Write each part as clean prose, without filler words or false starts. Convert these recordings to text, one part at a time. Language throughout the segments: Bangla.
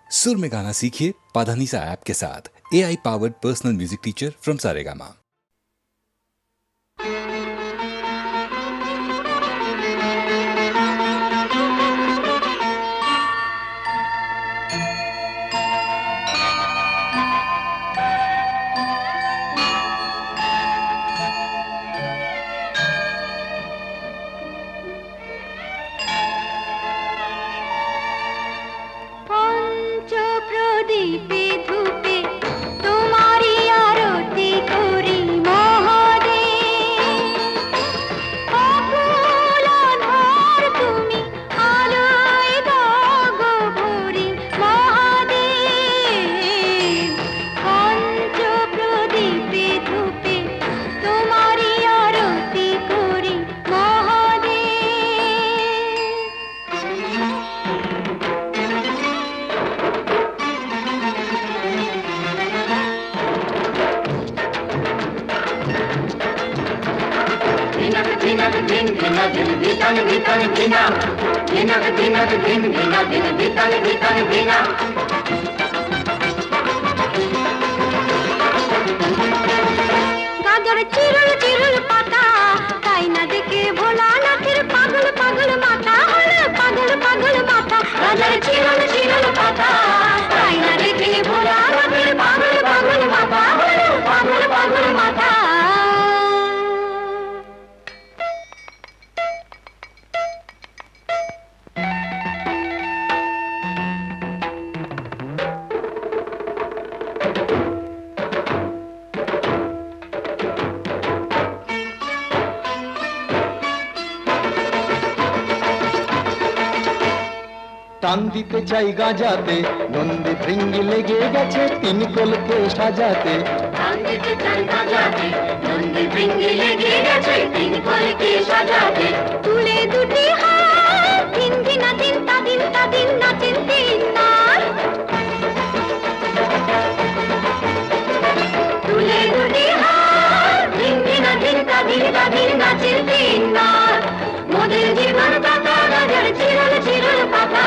सुर में गाना सीखिए पाधानीसा ऐप के साथ। AI powered personal music teacher from Saregama. প্রদীপে ধূপে তোমারি আরতি করি মহাদেব। অকুল আধার তুমি আলোয় দাও ভরি মহাদেব। পঞ্চ প্রদীপে ধূপে তোমারি আরতি করি গাজর চিরুল চিরুল পাতা, তাই না দেখে ভোলানাথের পাগল পাগল মাথা হলো পাগল পাগল মাথা। গাজর চিরুল চিরুল পাতা, তাই না দেখে ভোলানাথের পাগল পাগল মাথা হলো পাগল পাগল মাথা। টান দিতে চাই গাজাতে, নন্দী ভৃঙ্গি লেগে গেছে তিন কলকে সাজাতে। টান দিতে চাই গাজাতে, নন্দী ভৃঙ্গি লেগে গেছে তিন কলকে সাজাতে। তুলে দুটি হাত, দিন দিনা দিন তাদিন তাদিন নাচেন তিন নার। তুলে দুটি হাত, দিন দিনা দিন তাদিন তাদিন নাচেন তিন নার। মোদের জীবন পাতা, গাজর চিরল চিরল পাতা,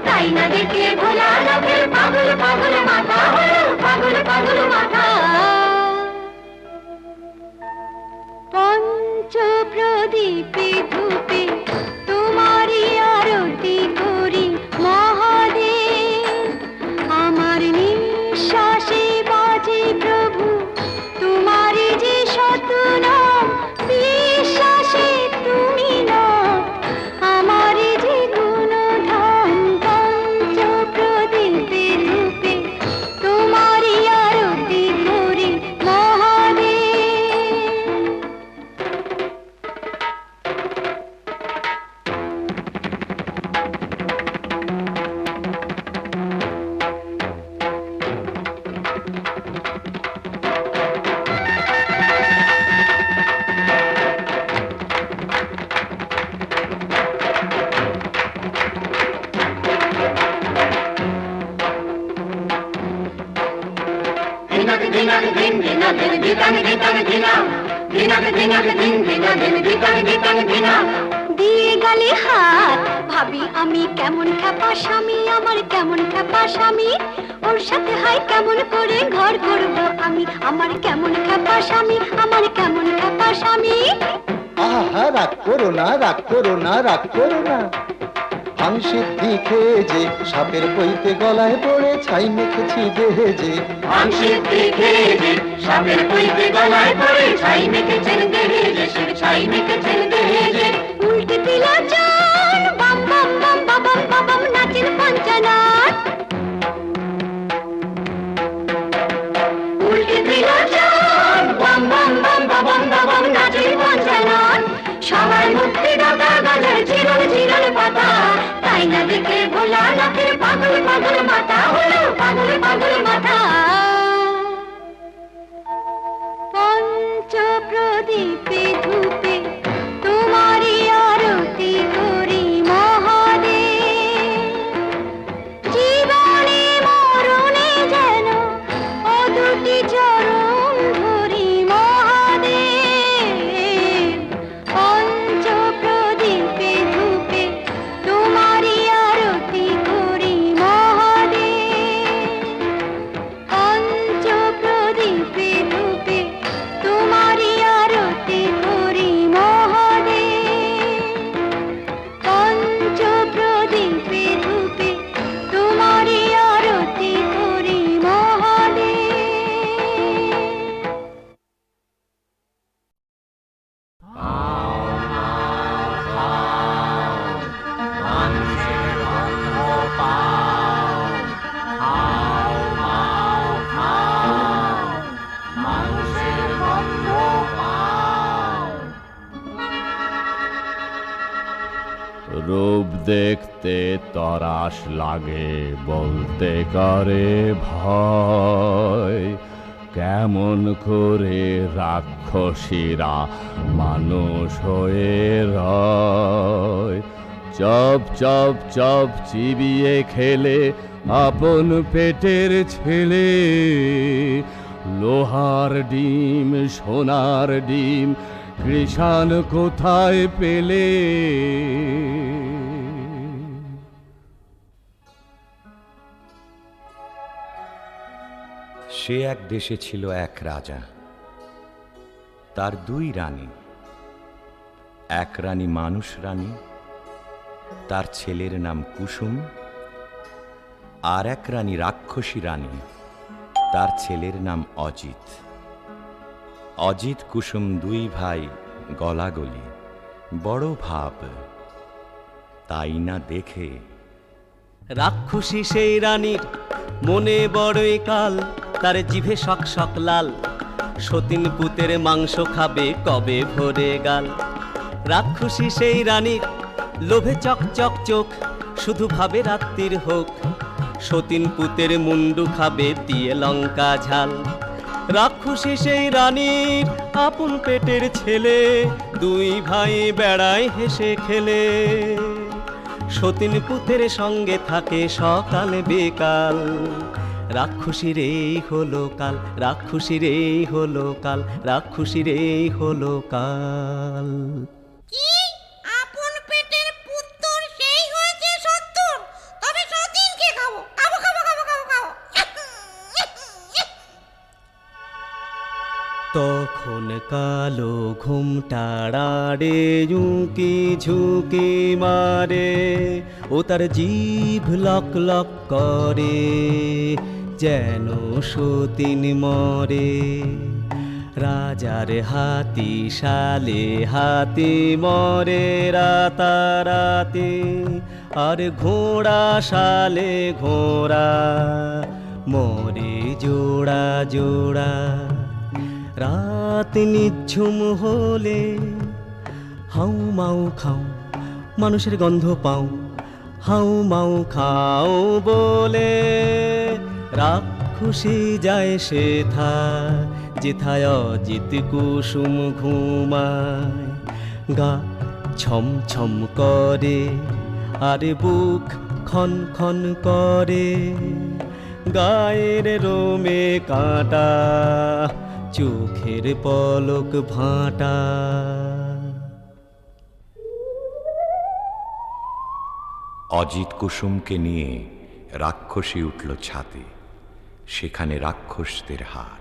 তাই না দেখে ভোলানাথের পাগল পাগল মাথা হলো পাগল পাগল মাথা। পঞ্চ প্রদীপে ধূপে তোমারি আরতি করি মহাদেব। আমার নিঃশ্বাসে বাজে প্রভু তোমারি যে শত নাম। বিশ্বাসে তুমি না আমার যে গুণধাম। পঞ্চ প্রদীপে ধূপে তোমারি আরতি করি মহাদেব। দিয়ে গেলে হাত, ভাবি আমি কেমন খ্যাপা স্বামী, আমার কেমন খ্যাপা স্বামী। ওর সাথে হাই কেমন করে ঘর করবো আমি, আমার কেমন খ্যাপা স্বামী, আমার কেমন খ্যাপা স্বামী। আহা, রাগ করো না, রাগ করো না, রাগ করো না। ভাংসিদ্ধি খেয়ে যে সাপের বইতে গলায় পড়ে ছাই মেখেছি দেহে যে। ভাংসিদ্ধি খেয়ে যে সাপের বইতে গলায় পড়ে ছাই মেখেছেন দেহে যে, ছাই মেখেছেন দেহে যে। উল্টে দিলা চান, বাম বাম বাম বাবাম বাবাম নাচেন পঞ্চনাথ। উল্টে দিলা চান, বাম বাম বাম বাবাম বাবাম নাচেন পঞ্চনাথ। সবার মুক্তি দাতা গাজর চিরল চিরল পাতা, তাই না দেখে ভোলানাথের পাগল পাগল মাথা হলো পাগল পাগল মাথা। পঞ্চ প্রদীপে ধূপে তোমারি আরতি করি মহাদেব। দেখতে তরাস লাগে, বলতে করে ভয়। কেমন করে রাক্ষসীরা মানুষ হয়ে রয়। চপ চপ চপ চিবিয়ে খেলে আপন পেটের ছেলে। লোহার ডিম সোনার ডিম কৃষাণ কোথায় পেলে? সে এক দেশে ছিল এক রাজা, তার দুই রানী। এক রানী মানুষ রানী, তার ছেলের নাম কুসুম। আর এক রানী রাক্ষসী রানী, তার ছেলের নাম অজিত। অজিত কুসুম দুই ভাই গলাগলি, বড় ভাব। তাই না দেখে রাক্ষসী সেই রানীর মনে বড়ই কাল, তার জিভে শক শক লাল। সতীন পুতের মাংস খাবে কবে ভরে গাল। রাক্ষসী সেই রানীর লোভে চক চক চোখ, শুধু ভাবে রাত্রির হোক। সতীন পুতের মুন্ডু খাবে দিয়ে লঙ্কা ঝাল। রাক্ষসী সেই রানীর আপন পেটের ছেলে, দুই ভাই বেড়ায় হেসে খেলে। সতীন পুতের সঙ্গে থাকে সকাল বেকাল। রাক্ষসীর এই হলো কাল, রাক্ষসীর এই হলো কাল, রাক্ষসীর এই হলো কাল। কি আপন পেটের পুত্তর সেই হয়েছে 70, তবে সতীনকে খাবো খাবো খাবো খাবো খাবো খাবো। তখন কালো ঘুমটাড়াড়ে ঝুঁকি ঝুঁকি মারে। ও তার জিভ লক লক করে, যেন সতীন মরে। রাজার হাতি শালে হাতি মরে রাতারাতি। আর ঘোড়া শালে ঘোড়া মরে জোড়া জোড়া। রাত নিঝুম হলে হাউ মাউ খাও, মানুষের গন্ধ পাও। হাউ মাউ খাও বলে রাক্ষসী যায় সেথা, যেথায় অজিত কুসুম ঘুমায়। গা ছম ছম করে আর বুক খন খন করে। গায়ের রোমে কাঁটা, চোখের পলক ভাঁটা। অজিত কুসুমকে নিয়ে রাক্ষসী উঠল ছাদে। সেখানে রাক্ষসদের হাট।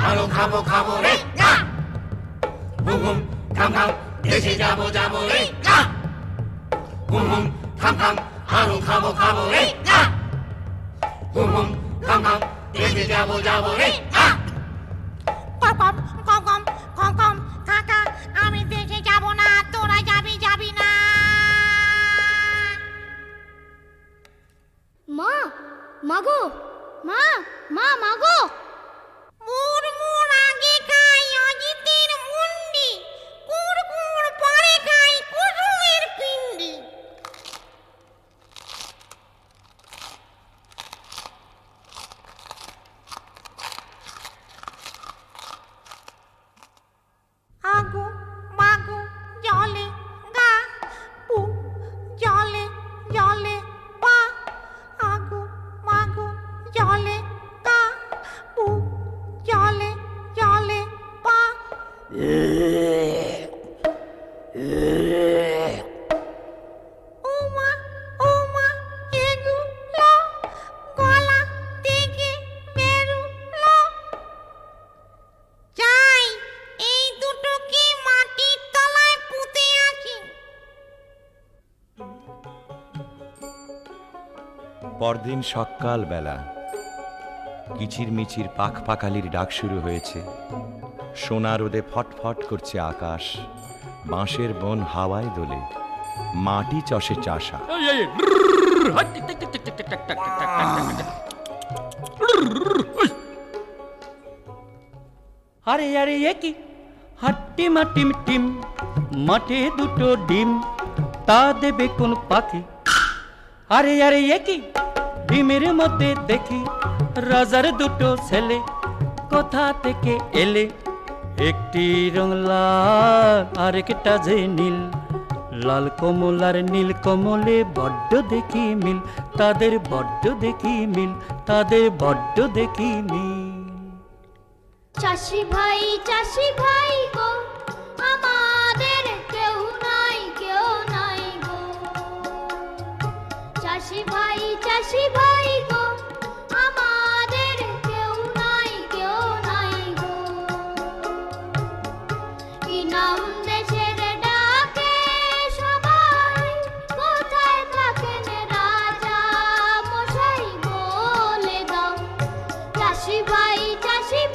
আরো খাবো খাবো রে না, হুম হুম থাম থাম দেশে যাবো যাবো রে না, হুম হুম থাম থাম আরো খাবো খাবো রে না, হুম হুম থাম থাম দেশে যাবো যাবো রে না। কম কম কম কম কম কাকা, আমি দেশে যাব না, তোরা যাবি যাবি না। মা মাগো, মা মা মাগো। মুর মুর আগে খাই অজিতের মুন্ডি, কুড় কুড় পরে খাই কুসুমের পিণ্ডি। আগো মাগো জলে গা, পু জলে জলে পা। আগো মাগো জলে গা, পু জলে জলে পা। ওমা ওমা এগুলো গলা থেকে বেরুলো। চাই এই দুটোকে মাটির তলায় পুঁতে আসি। পরদিন সকাল বেলা কিচির মিচির পাখ পাখালির ডাক শুরু হয়েছে। সোনা রোদে ফটফট করছে আকাশ, বাঁশের বন হাওয়ায় দোলে, মাটি চষে চাষা। আরে আরে কি হাট্টি মাটিম টিম, মাঠে দুটো ডিম, তা দেবে কোন পাখি? আরে আরে কি ডিমের মধ্যে দেখি রাজার দুটো ছেলে, কোথা থেকে এলে? একটি রং লাল আরেকটা যে নীল, লাল কমল আর নীল কমলে বড্ড দেখি মিল, তাদের বড্ড দেখি মিল, তাদের বড্ড দেখি মিল। চাষি ভাই গো, আমাদের কেউ নাই গো। চাষি ভাই গো, আমাদের কেউ নাই গো। কি নাম দেশের ডাকে সবাই, কোথায় থাকেন রাজা মশাই বলে দাও। চাষি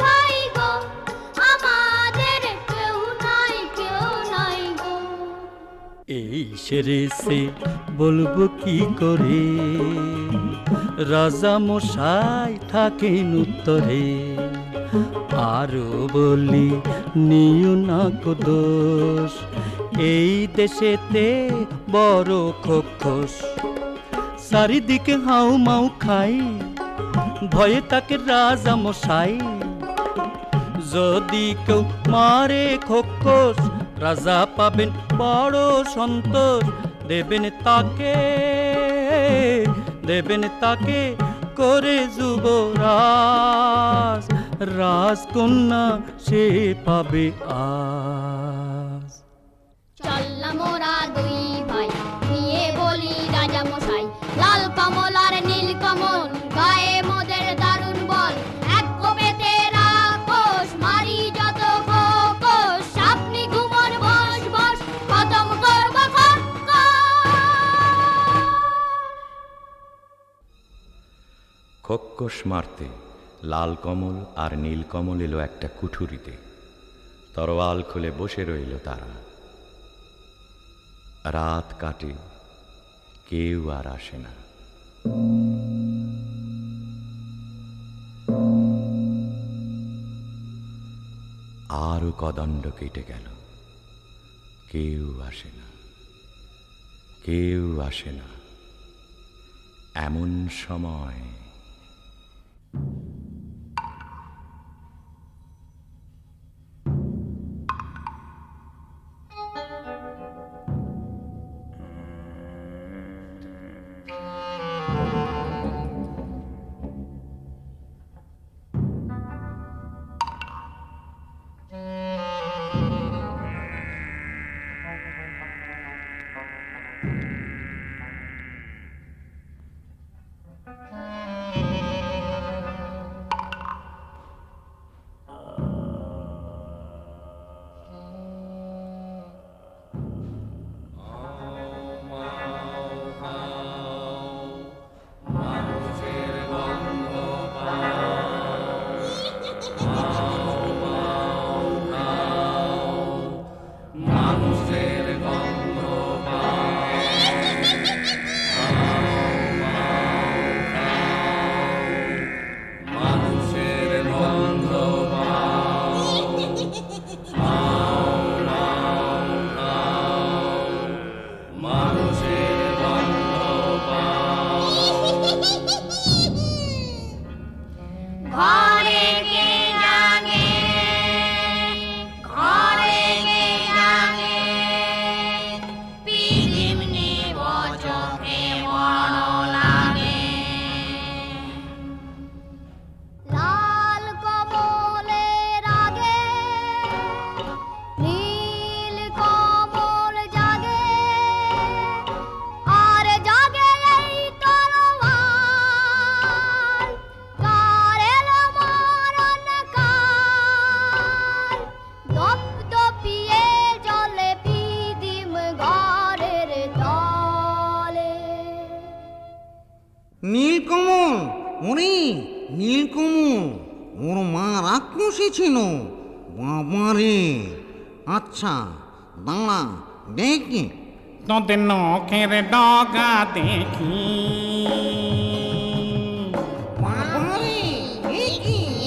ভাই গো, আমাদের কেউ নাই গো। এই সেরে সে বলবো কি করে, রাজা মশাই থাকেন উত্তরে। আরো বলি নিও না কো দোষ, এই দেশেতে বড় খোখস, চারিদিকে হাউ মাউ খাই, ভয়ে তাকে রাজা মশাই। যদি কেউ মারে খোকস, রাজা পাবেন বড় সন্তোষ, দেবেন তাকে করে যুবরাজ, রাজকন্যা সে পাবে আজ। চললাম মোরা দুই ভাই, নিয়ে বলি রাজা মশাই, লাল কমল আর নীল কমল, গায়ে মোদের দারুণ বল। এক কোপেতে রাক্ষস মারি যত খোকস, আপনি ঘুমন বস খতম করব খোক্কস মারতে লাল কমল আর নীল কমল এলো একটা কুঠুরিতে, তরোয়াল খুলে বসে রইল তারা। রাত কাটে, কেউ আর আসে না। আরো কদণ্ড কেটে গেল, কেউ আসে না। এমন সময় নীলকমল, ওরে নীলকমল, ওর মা রাক্ষসী ছিল, বাবারে, আচ্ছা দাঁড়া দেখি। তোদের নখের ডগা দেখি, বাবারে,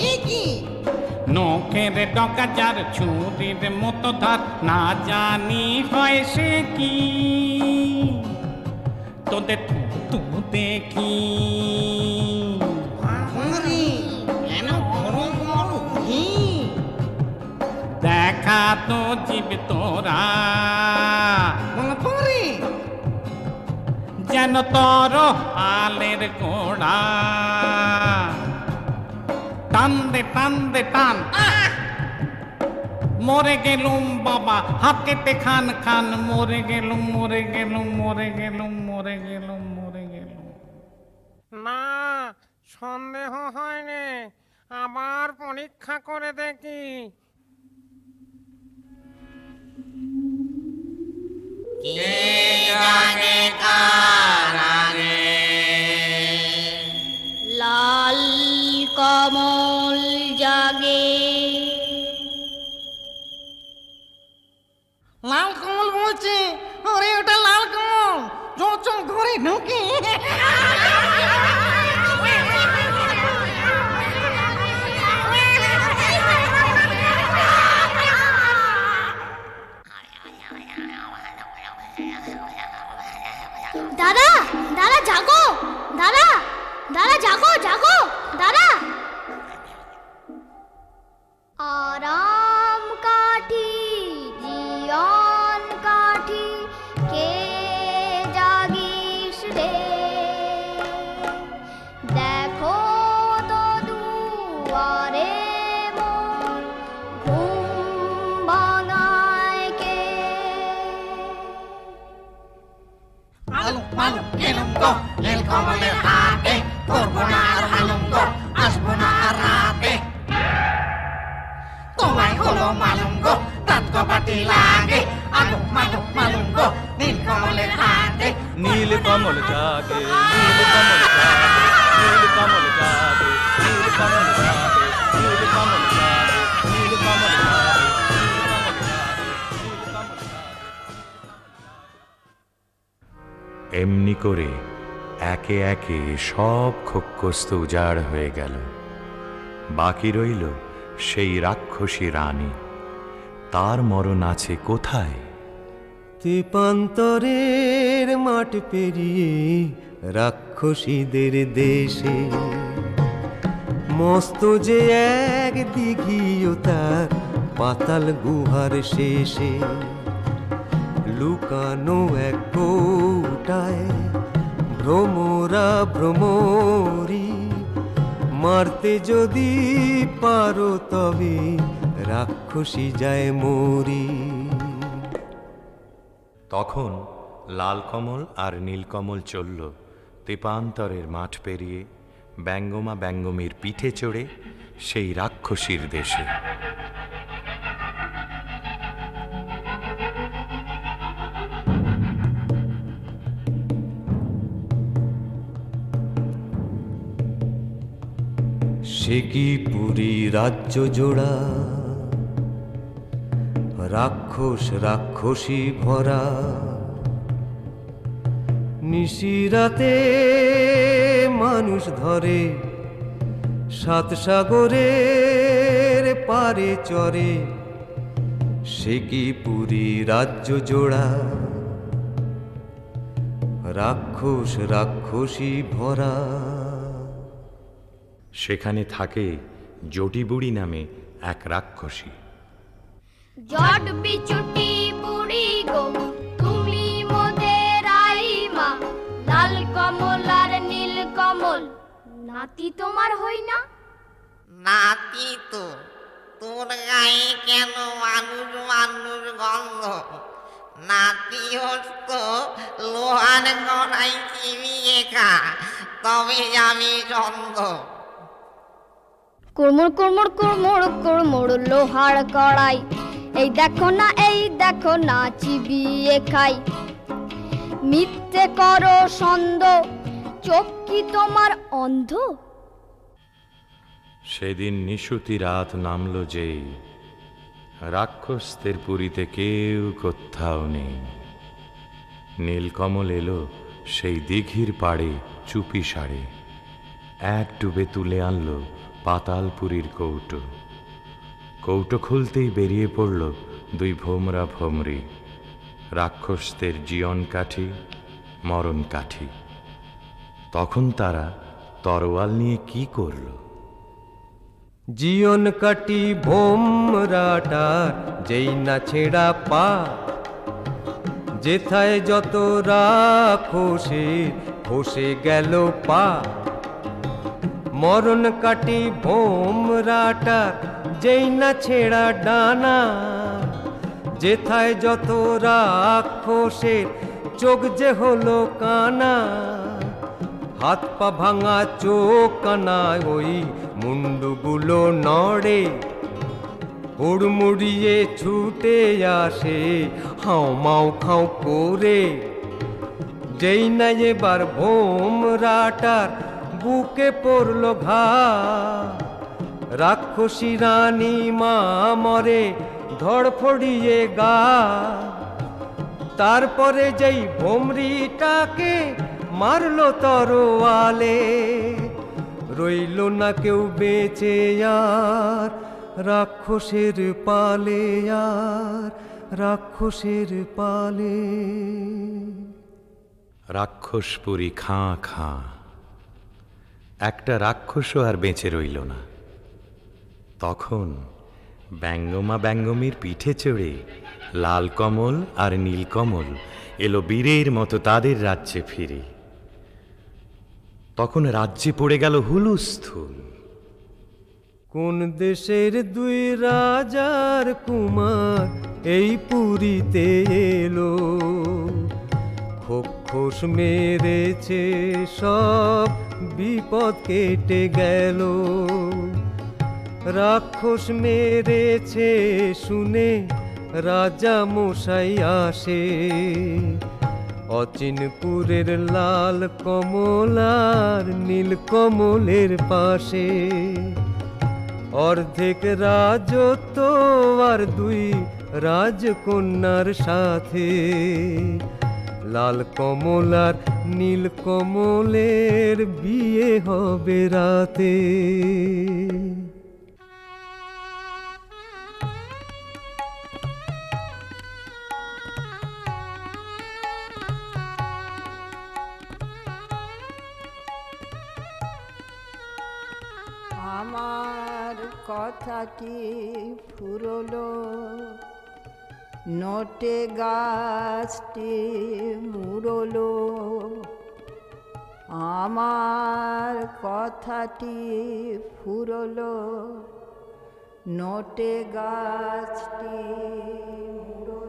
এ কি? নখের ডগা যার ছুরির মতো ধার, না জানি হয় সে কি। তোদের তু দেখি, বাবারে, কেন বড় বড় ঘি? দেখা তো জীব তোরা, বাবারে, যেন তোর আলের গোড়া। টান দে টান দে টান, মরে গেলুম বাবা হাত কেটে খান খান, মরে গেলুম মরে গেলুম মরে গেলুম মরে গেলুম মরে গেলুম। না, সন্দেহ হয়নি, আবার পরীক্ষা করে দেখি। লাল কমল জাগে, লাল কমল বলছে, আরে ওটা লাল কমল, চল ঘরে ঢুকি। দাদা দাদা জাগো, দাদা দাদা জাগো জাগো দাদা। আরাম কাঠি জীবন কাঠি, কে জাগিস রে, দেখো তো দুয়ারে মন ঘুম ভাঙায় কে। আলু আলু এলুম গো, নীল কমলের হাতে, করবো না আর হালুম গো, আসবো না আর রাতে। তোমায় হলো মালুম গো, তাত কপাটি লাগে, আলু মালু মালুম গো, নীল কমলের হাতে। নীল কমল জাগে, নীল কমল জাগে, নীল কমল জাগে, নীল কমল জাগে, নীল কমল জাগে, নীল কমল জাগে, নীল কমল জাগে। এমনি করে একে একে সব খোক্কস্ত উজাড় হয়ে গেল। বাকি রইল সেই রাক্ষসী রানী। তার মরণ আছে কোথায়? তেপান্তরের মাঠ পেরিয়ে রাক্ষসীদের দেশে, মস্ত যে এক দিঘিও তার পাতাল গুহার শেষে। লুকানো এক কৌটায় ভ্রমরা ভ্রমরি, মারতে যদি পারো তবে রাক্ষসী যায় মরি। তখন লাল কমল আর নীলকমল চলল তেপান্তরের মাঠ পেরিয়ে, ব্যঙ্গমা ব্যঙ্গমীর পিঠে চড়ে সেই রাক্ষসীর দেশে। সে কি পুরী রাজ্য জোড়া, রাক্ষস রাক্ষসী ভরা। নিশিরাতে মানুষ ধরে, সাত সাগরের পারে চরে। সে কি পুরী রাজ্য জোড়া, রাক্ষস রাক্ষসী ভরা। সেখানে থাকে জটিবুড়ি নামে এক রাক্ষসী। জট বিচুটি বুড়ি গো, তুমি মোদের আইমা। লাল কমল আর নীল কমল, নাতি তোমার হই না? নাতি তো, তোর গায়ে কেন মানুষ মানুষ গন্ধ? নাতি হতো লোহার গড়াই চিবিয়ে খা, তবে আমি চন্দ। কুড়মুড় কুড়মুড় কুড়মুড় কুড়মুড় লোহার কড়াই, এই দেখো না চিবিয়ে খাই। মিথ্যে করো সন্দ, চোখ কি তোমার অন্ধ? সেদিন নিশুতি রাত নামল যেই, রাক্ষসদের পুরীতে কেউ কোথাও নেই। নীলকমল এলো সেই দিঘির পাড়ে চুপি সারে, এক ডুবে তুলে আনলো পাতালপুরীর কৌটো। কৌটো খুলতেই বেরিয়ে পড়ল দুই ভোমরা ভোমরি, রাক্ষসদের জীবন কাঠি মরণ কাঠি। তখন তারা তরোয়াল নিয়ে কি করল? জীবন কাটি ভোমরাটার যেই না ছেঁড়া পা, যেথায় যত রাক্ষসে খসে গেল পা। মরণ কাটি ভোমরাটার যেই না ছেঁড়া ডানা, যেথায় যত রাক্ষসের চোখ যে হলো কানা। হাত পা ভাঙা চোখ কানায় ওই মুন্ডুগুলো নড়ে, হুড়মুড়িয়ে ছুটে আসে হাও মাও খাও করে। যেই না এবার ভোমরাটার বুকে পড়ল ঘা, রাক্ষসী রানী মা মরে ধড়ফড়িয়ে গা। তারপরে যেই ভোমরিটাকে মারলো তরোয়ালে, রইল না কেউ বেঁচে আর রাক্ষসের পালে, আর রাক্ষসের পালে। রাক্ষসপুরী খাঁ খাঁ, একটা রাক্ষসও আর বেঁচে রইল না। তখন ব্যঙ্গমা ব্যঙ্গমীর পিঠে চড়ে লাল কমল আর নীলকমল এলো বীরের মতো তাদের রাজ্যে ফিরে। তখন রাজ্যে পড়ে গেল হুলুস্থুল। কোন দেশের দুই রাজার কুমার এই পুরীতে এলো, খোখোস মেরেছে সব বিপদ কেটে গেল। রাক্ষস মেরেছে শুনে রাজা মশাই আসে, অচিনপুরের লাল কমলার নীল কমলের পাশে। অর্ধেক রাজত্ব আর দুই রাজকন্যার সাথে, লাল কমলার নীল কমলের বিয়ে হবে রাতে। আমার কথাটি ফুরলো, নোটে গাছটি মুড়লো। আমার কথাটি ফুরলো, নোটে গাছটি মুড়লো।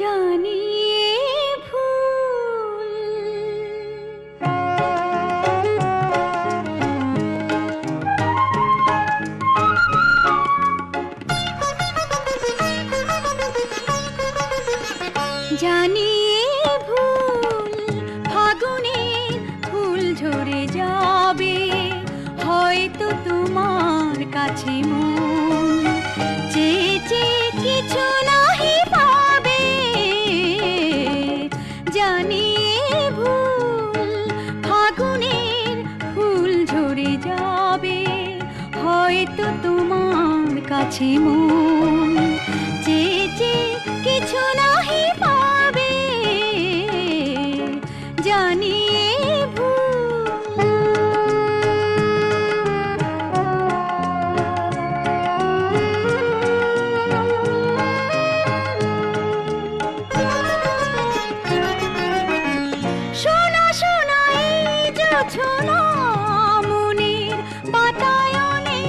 জানিয়ে ভুল জানিয়ে ভুল ফাগুনের ফুল ঝরে যাবে, হয়তো তোমার কাছে মন চেয়ে চেয়ে কিছু নাহি পাবে। জানিয়ে ভুল ফাগুনের ফুল ঝরে যাবে, হয়তো তোমার কাছে মন চেয়ে চেয়ে কিছু নাহি পাবে। জানিয়ে শোনা শোনা এই জোছনা মনের বাতায়নে,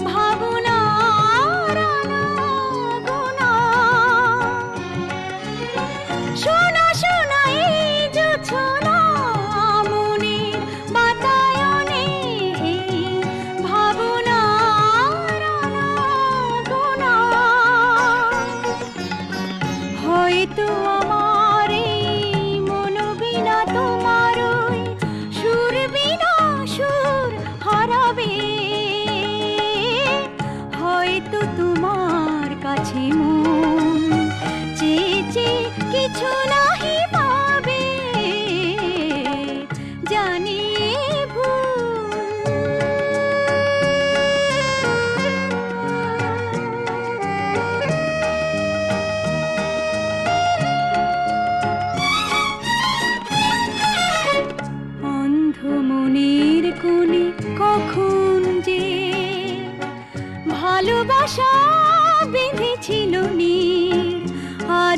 ভাবনার আনাগোনা। শোনা শোনা এই জোছনা মনের বাতায়নে, ভাবনার আনাগোনা।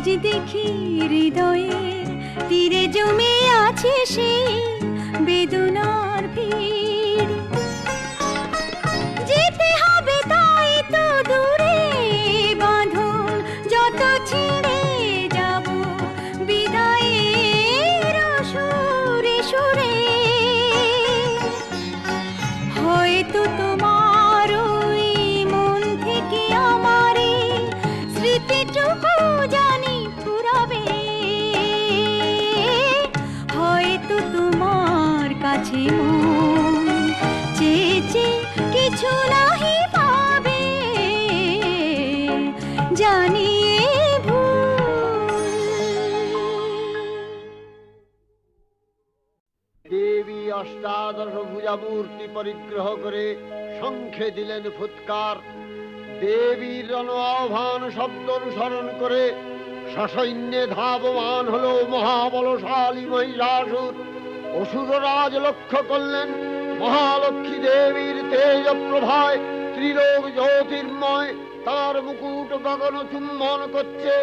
আজ দেখি হৃদয়ের তীরে জমে আছে সেই বেদনার ভিড়। যেতে হবে তাই তো দূরে বাঁধন যত ছেড়ে যাব বিদায়ের সুরে সুরে। হয়তো তোমার ওই মন থেকে আমার স্মৃতিটুকু জানি ফুরাবে। হয়তো তোমার কাছে মন চেয়ে চেয়ে কিছু নাহি পাবে, জানি এ ভুল। দেবী অষ্টাদশ ভুজা মূর্তি পরিগ্রহ করে শঙ্খে দিলেন ফুৎকার। দেবীর রণ আহ্বান শব্দ অনুসরণ করে সসৈন্যে ধাবমান হলো মহাবলশালী মহিষাসুর। অসুররাজ লক্ষ্য করলেন মহালক্ষ্মী দেবীর তেজ প্রভায় ত্রিলোক জ্যোতির্ময়, তার মুকুট গগন চুম্বন করছে,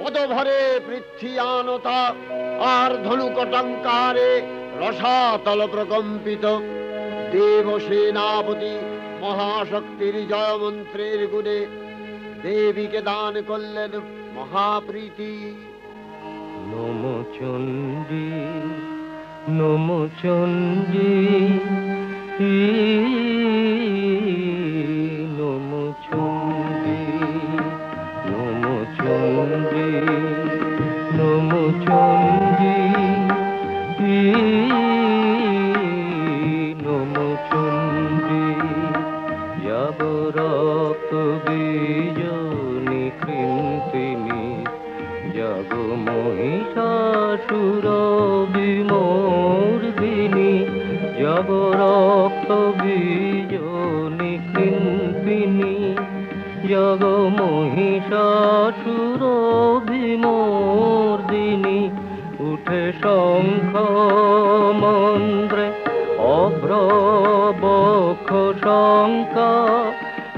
পদভরে পৃথ্বীয়ানতা আর ধনুকটঙ্কারে রসাতল প্রকম্পিত। দেব সেনাপতি মহাশক্তির জয় মন্ত্রের গুণে দেবীকে দান করলেন মহাপ্রীতি। নম চণ্ডী নম চণ্ডী নম চণ্ডী নম চণ্ডী নম চণ্ডী নম চণ্ডী। যাব রক্ত বীজ নিকৃন্তিনি, যাব মহিষাসুর বিমর্দিনী, যাব রক্ত বীজ নিকৃন্তিনি, যাব মহিষাসুর বিমর্দিনী। উঠে শঙ্খ মন্দ্রে অভ্রবক্ষ শঙ্কা,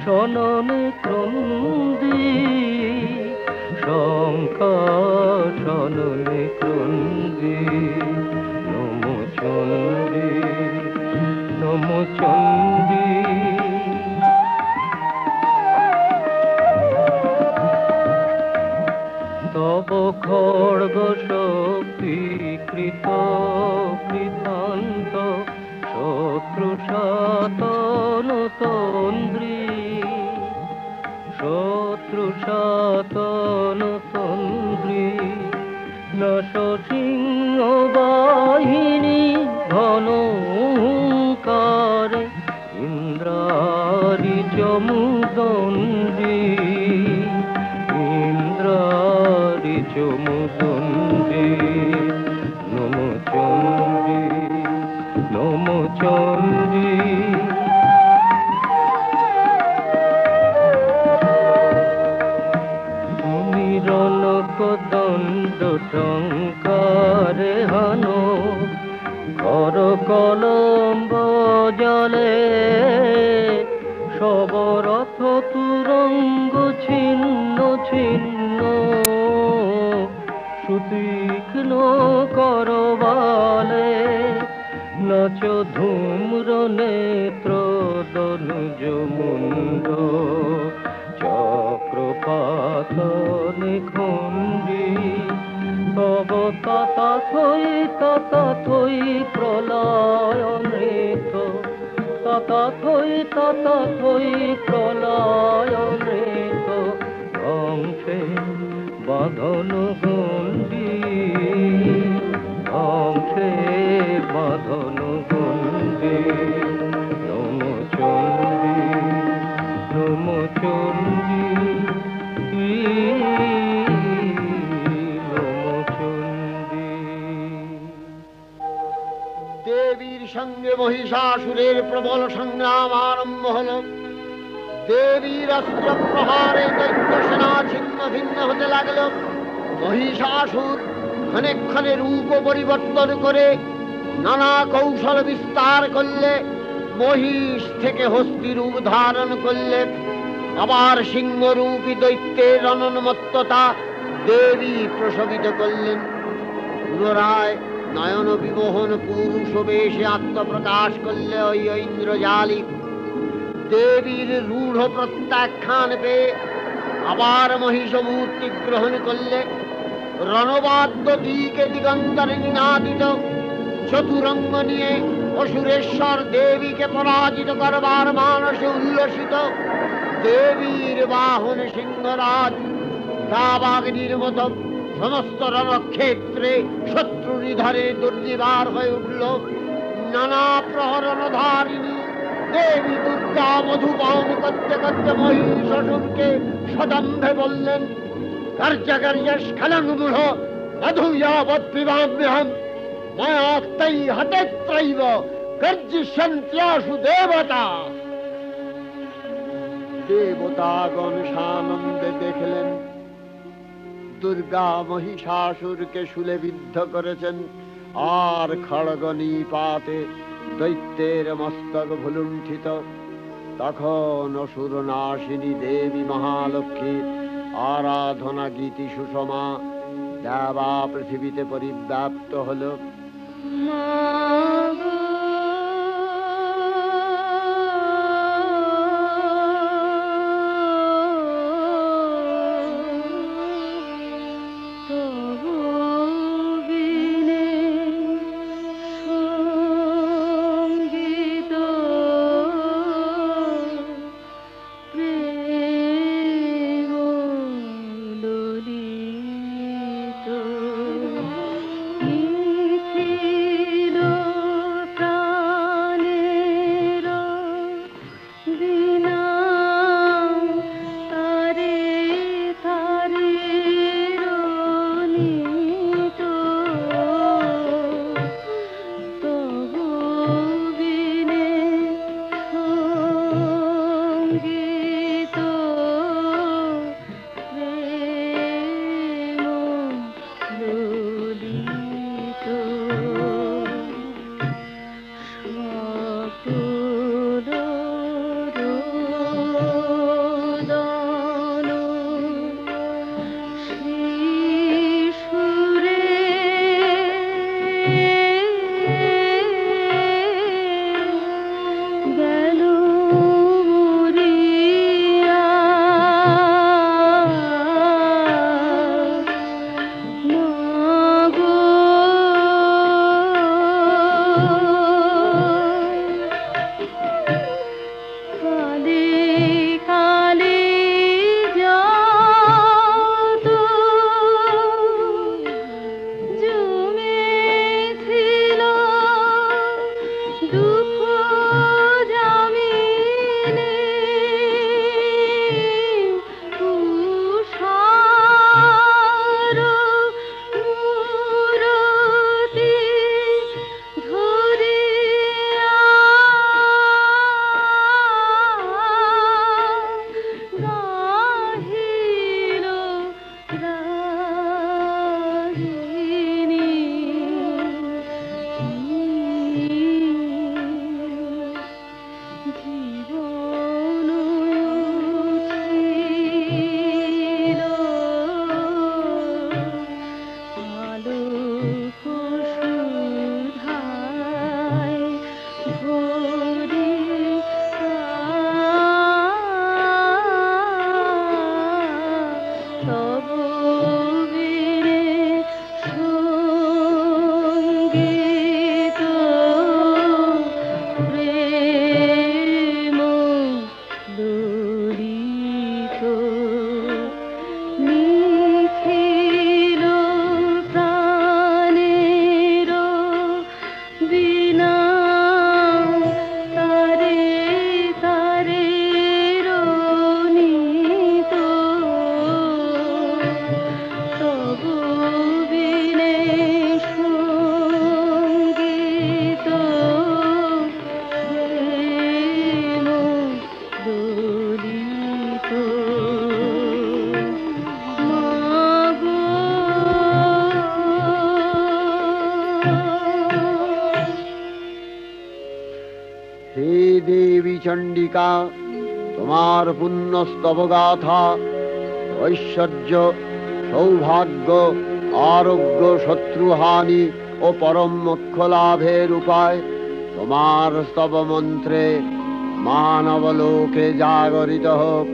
শননে ক্রন্দী শঙ্কা, শননে ক্রন্দী। নম চণ্ডী নম চণ্ডী। তব খড়গ শক্তি কৃত কৃতান্ত, শত্রু সাতন তন্দ্রী, শত্রু সাতন তন্দ্রী। নশ সিংহ বাহিনী ঘন হুঙ্কারে, ইন্দ্রারি চমুদণ্ডী, ইন্দ্রারি চমুদণ্ডী। নম চণ্ডী নম চণ্ডী। রণক দণ্ড টঙ্কারে হানো, কর কলম্ব জলে, সবরথ তুরঙ্গ ছিন্ন ছিন্ন, সুতীক্ষ্ণ করবালে। নাচ ধূম্র নেত্র দনুজ মুন্ড, চক্রপাত নিখণ্ডী। তব তথাথই প্রলয় নৃত্য, তথাথই প্রলয় নৃত্য। ধ্বংসে বাঁধন গণ্ডী, ধ্বংসে বাঁধন গণ্ডী। নম চণ্ডী নম চণ্ডী নম চণ্ডী। দেবীর সঙ্গে মহিষাসুরের প্রবল সংগ্রাম আরম্ভ হল। দেবীর অস্ত্র প্রহারে দৈত্য সেনা ছিন্ন ভিন্ন হতে লাগল। মহিষাসুর ক্ষণে ক্ষণে রূপ পরিবর্তন করে নানা কৌশল বিস্তার করলে, মহিষ থেকে হস্তি রূপ ধারণ করলে। আবার সিংহরূপী দৈত্যের রণোন্মত্ততা দেবী প্রসবিত করলেন। পুনরায় নয়ন বিমোহন পুরুষ বেশে আত্মপ্রকাশ করলে ওই ইন্দ্রজালিক। দেবীর রূঢ় প্রত্যাখ্যান পেয়ে আবার মহিষ মূর্তি গ্রহণ করলে। রণবাদ্য দিকে দিগন্তরে নিনাদিত চতুরঙ্গ নিয়ে অসুরেশ্বর দেবীকে পরাজিত করবার মানসে উল্লসিত। দেবীর বাহন সিংহরাজ দাবাগ্নির মতো সমস্ত রণক্ষেত্রে শত্রু নিধনে দুর্নিবার হয়ে উঠল। নানা প্রহরণধারিণী দেবী দুর্গা মধুপান করতে করতে মহিষাসুরকে সদম্ভে বললেন, কার্যকার্য স্খলন মূঢ় মধুয়াবৎপিবাম্যহম মায়াক্তৈ হতেত্রৈব গর্জিষ্যন্ত্যাশু দেবতা। দেবতাগণ সানন্দে দেখলেন দুর্গা মহিষাসুরকে শূলে বিদ্ধ করেছেন, আর খড়গ নিপাতে দৈত্যের মস্তক ভুলুণ্ঠিত। তখন অসুর নাশিনী দেবী মহালক্ষ্মীর আরাধনা গীতি সুষমা দেবা পৃথিবীতে পরিব্যাপ্ত হল। চণ্ডিকা, তোমার পুণ্য স্তবগাথা ঐশ্বর্য সৌভাগ্য, আরোগ্য, শত্রুহানি ও পরম মোক্ষ লাভের উপায় তোমার স্তব মন্ত্রে মানবলোকে জাগরিত হোক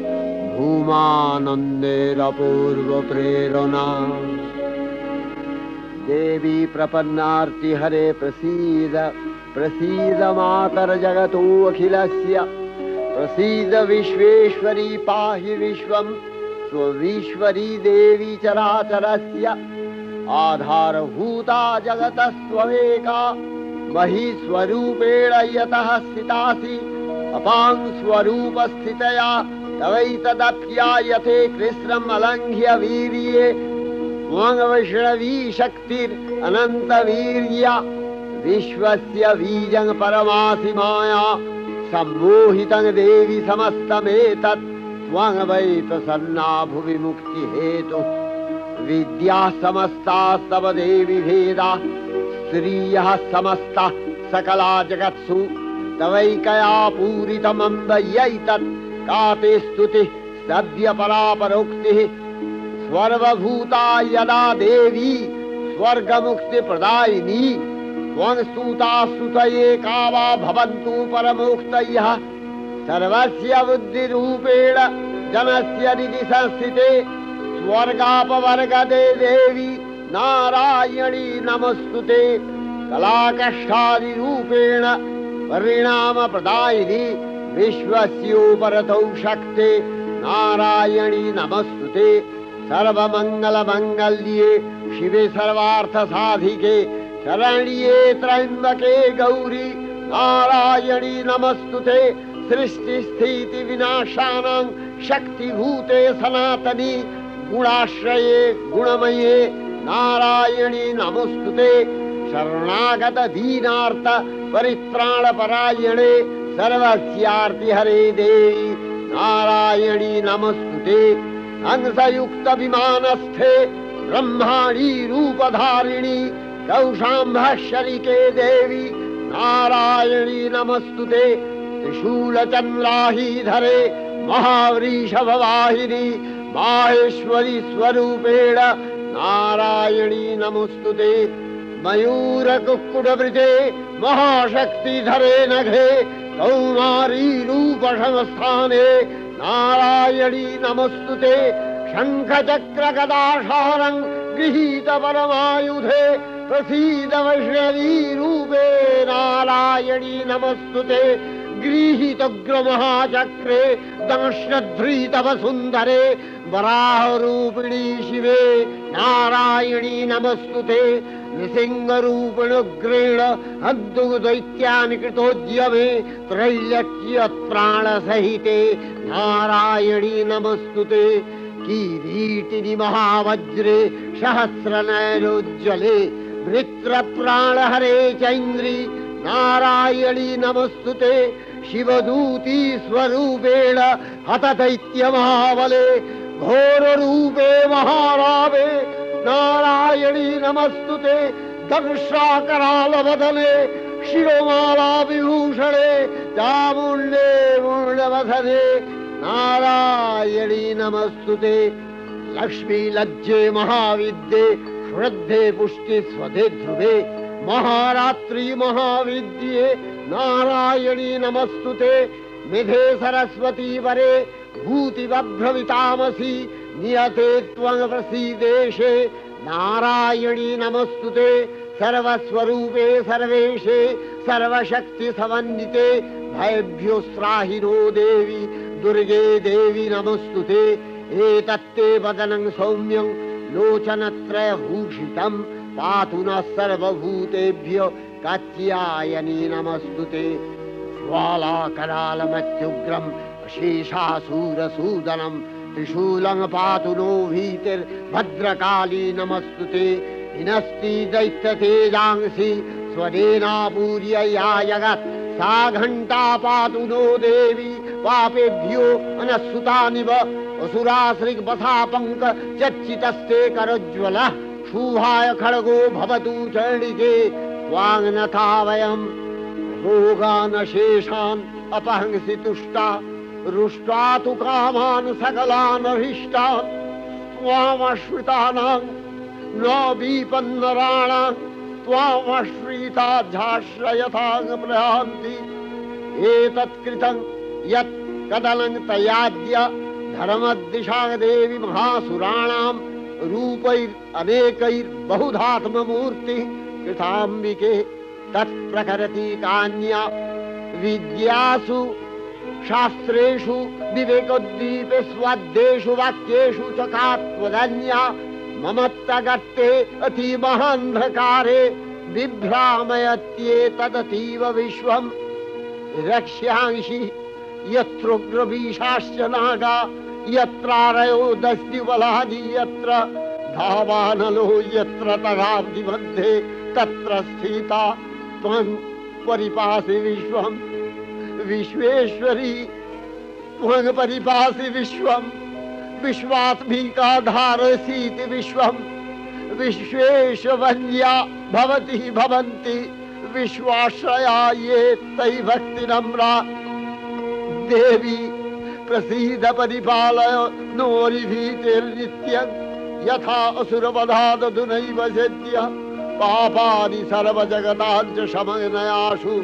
ভূমানন্দের অপূর্ব প্রেরণা। देवी प्रपन्नार्ति हरे प्रसीद प्रसीद मातर जगतो अखिलस्य प्रसीद विश्वेश्वरी पाहि विश्वं स्वविश्वरी देवी चराचरस्य आधारभूता जगतस्त्वमेका महीस्वरूपेण यतः स्थितासि अपां स्वरूपस्थितया तवैतदप्यायते कृष्णम् अलङ्घ्य वीर्ये वैष्णवी शक्तिर अनंत वीर्या विश्वस्य बीजं परमासि माया सम्मोहितं देवी समस्तमेतत् त्वं वै प्रसन्ना भुवि मुक्ति हेतु विद्या समस्तास्तव देवी भेदा स्त्रियः समस्ता सकला जगत्सु तवैकया पूरितमम्ब यैतत् का ते स्तुतिः सद्य परापरोक्तिः सर्वभूता यदा देवी स्वर्गमुक्ति प्रदायिनी त्वं स्तुता स्तुतये का वा भवन्तु परमोक्तयः सर्वस्य बुद्धिरूपेण जनस्य हृदि संस्थिते स्वर्गापवर्गदे देवी नारायणी नमस्तुते कलाकष्टादिरूपेण परिणामप्रदायिनी विश्वस्योपरतौ शक्ते नारायणी नमस्तुते सर्वमंगल मंगल्ये शिवे सर्वार्थ साधिके शरण्ये त्र्यंबके गौरी नारायणी नमस्तुते सृष्टि स्थिति विनाशानां शक्तिभूते सनातनी गुणाश्रये गुणमये नारायणी नमस्तुते शरणागत दीनार्थ परित्राण परायणे सर्वस्यार्ति हरे देवी नारायणी नमस्तुते हंसयुक्त विमानस्थे ब्रह्माणी रूपधारिणी कौशाम्भशरिके देवी नारायणी नमस्तुते त्रिशूलचन्द्राहीधरे महावृषभवाहिनी माहेश्वरी स्वरूपेण नारायणी नमस्तुते मयूरकुक्कुटवृते महाशक्तिधरे नघे कौमारी रूपसंस्थाने नारायणी नमस्तुते शङ्खचक्रगदाशारं गृहीत परमायुधे प्रसीद वैष्णवी रूपे नारायणी नमस्तुते गृहीतोग्रमहाचक्रे दंशध्रीतवसुन्धरे वराहरूपिणी शिवे नारायणी नमस्तुते नृसिंहरूपिणुग्रेण हद्दुदैत्यानि कृतोद्यमे त्रैलक्ष्यप्राणसहिते नारायणी नमस्तुते किरीटिनि महावज्रे सहस्रनयनोज्ज्वले वृत्रप्राणहरे चैन्द्री नारायणी नमस्तुते शिवदूती स्वरूपेण हतदैत्यमहाबले घोररूपे महारावे नारायणी नमस्तुते दंशाकरालवदने शिरोमाला विभूषणे चामुण्डे मुण्डवसने नारायणी नमस्तुते लक्ष्मी लज्जे महाविद्ये श्रद्धे पुष्टि स्वधे ध्रुवे महारात्रि महाविद्ये नारायणी नमस्तुते मेधे सरस्वती वरे भूतिवभ्रमितामसि नियते त्वं प्रसीदेशे नारायणी नमस्तुते सर्वस्वरूपे सर्वेशे सर्वशक्ति समन्विते भयभ्योस्त्राहिनो देवी दुर्गे देवी नमस्तुते एतत्ते वदनं सौम्यं लोचनत्रयभूषितं पातु नः सर्वभूतेभ्यो कात्यायनी नमस्तुते ज्वालाकरालमत्युग्रं शेषासूरसूदनं त्रिशूलं पातु नो भीतिर्भद्रकाली नमस्तुते हिनस्ति दैत्यतेजांसि स्वदेनापूर्य या जगत् सा घण्टा पातु नो देवी पापेभ्यो अनस्सुतानिव असुराश्रिग्वसापङ्क चर्चितस्ते करोज्ज्वलः शुभाय खड्गो भवतु चण्डिके त्वाङ्नथा वयं रोगानशेषान् अपहंसि तुष्टा रुष्टा तु कामान् सकलान् अभीष्टान् त्वामश्रितानां न विपन्नराणां त्वामश्रिता झाश्रयथां प्रयान्ति एतत्कृतं यत् कदनं तयाद्य धर्मदिशा देवी महासुराणां रूपैरनेकैर्बहुधात्ममूर्तिः कृताम्बिके तत्प्रकरति कान्या विद्यासु शास्त्रेषु विवेकोद्दीपे स्वाद्येषु वाक्येषु च का त्वदन्या ममत्तगत्ते अतिमहान्धकारे बिभ्रामयत्येतदतीव विश्वं रक्ष्यांसि यत्रोग्रवीशाश्च नागा यत्रारयो दस्युबलानि यत्र धावानलो यत्र तगाब्धि मध्ये तत्र स्थिता त्वं परिपासि विश्वं विश्वेश्वरी त्वं परिपासि विश्वं विश्वात्मिका धारसीति विश्वं विश्वेशवन्या भवति भवन्ति विश्वाश्रया ये तै भक्तिनम्रा देवी प्रसीद परिपालय नोरिभीतिर्नित्यं यथा असुरवधादधुनैव सेद्य पापानि सर्वजगताञ्च शमनयाशु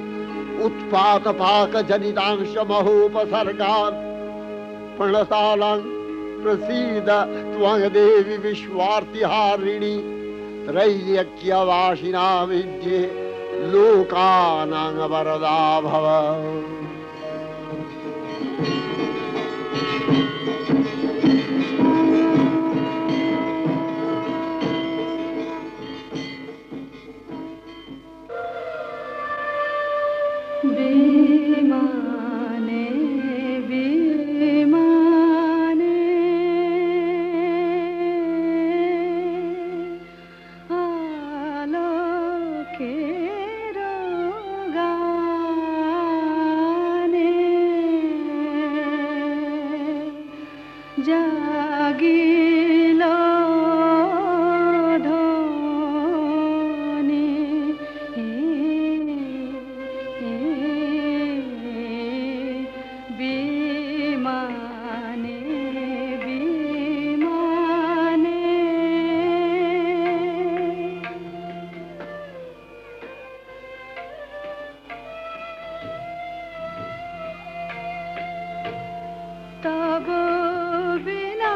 उत्पातपाकजनितांश महोपसर्गान् प्रणतालां प्रसीद त्वं देवी विश्वार्तिहारिणि त्रैलोक्यवासिनां विद्ये लोकानां वरदा भव। विमाने विमाने आलोकेर गाने जागिलो तब बिना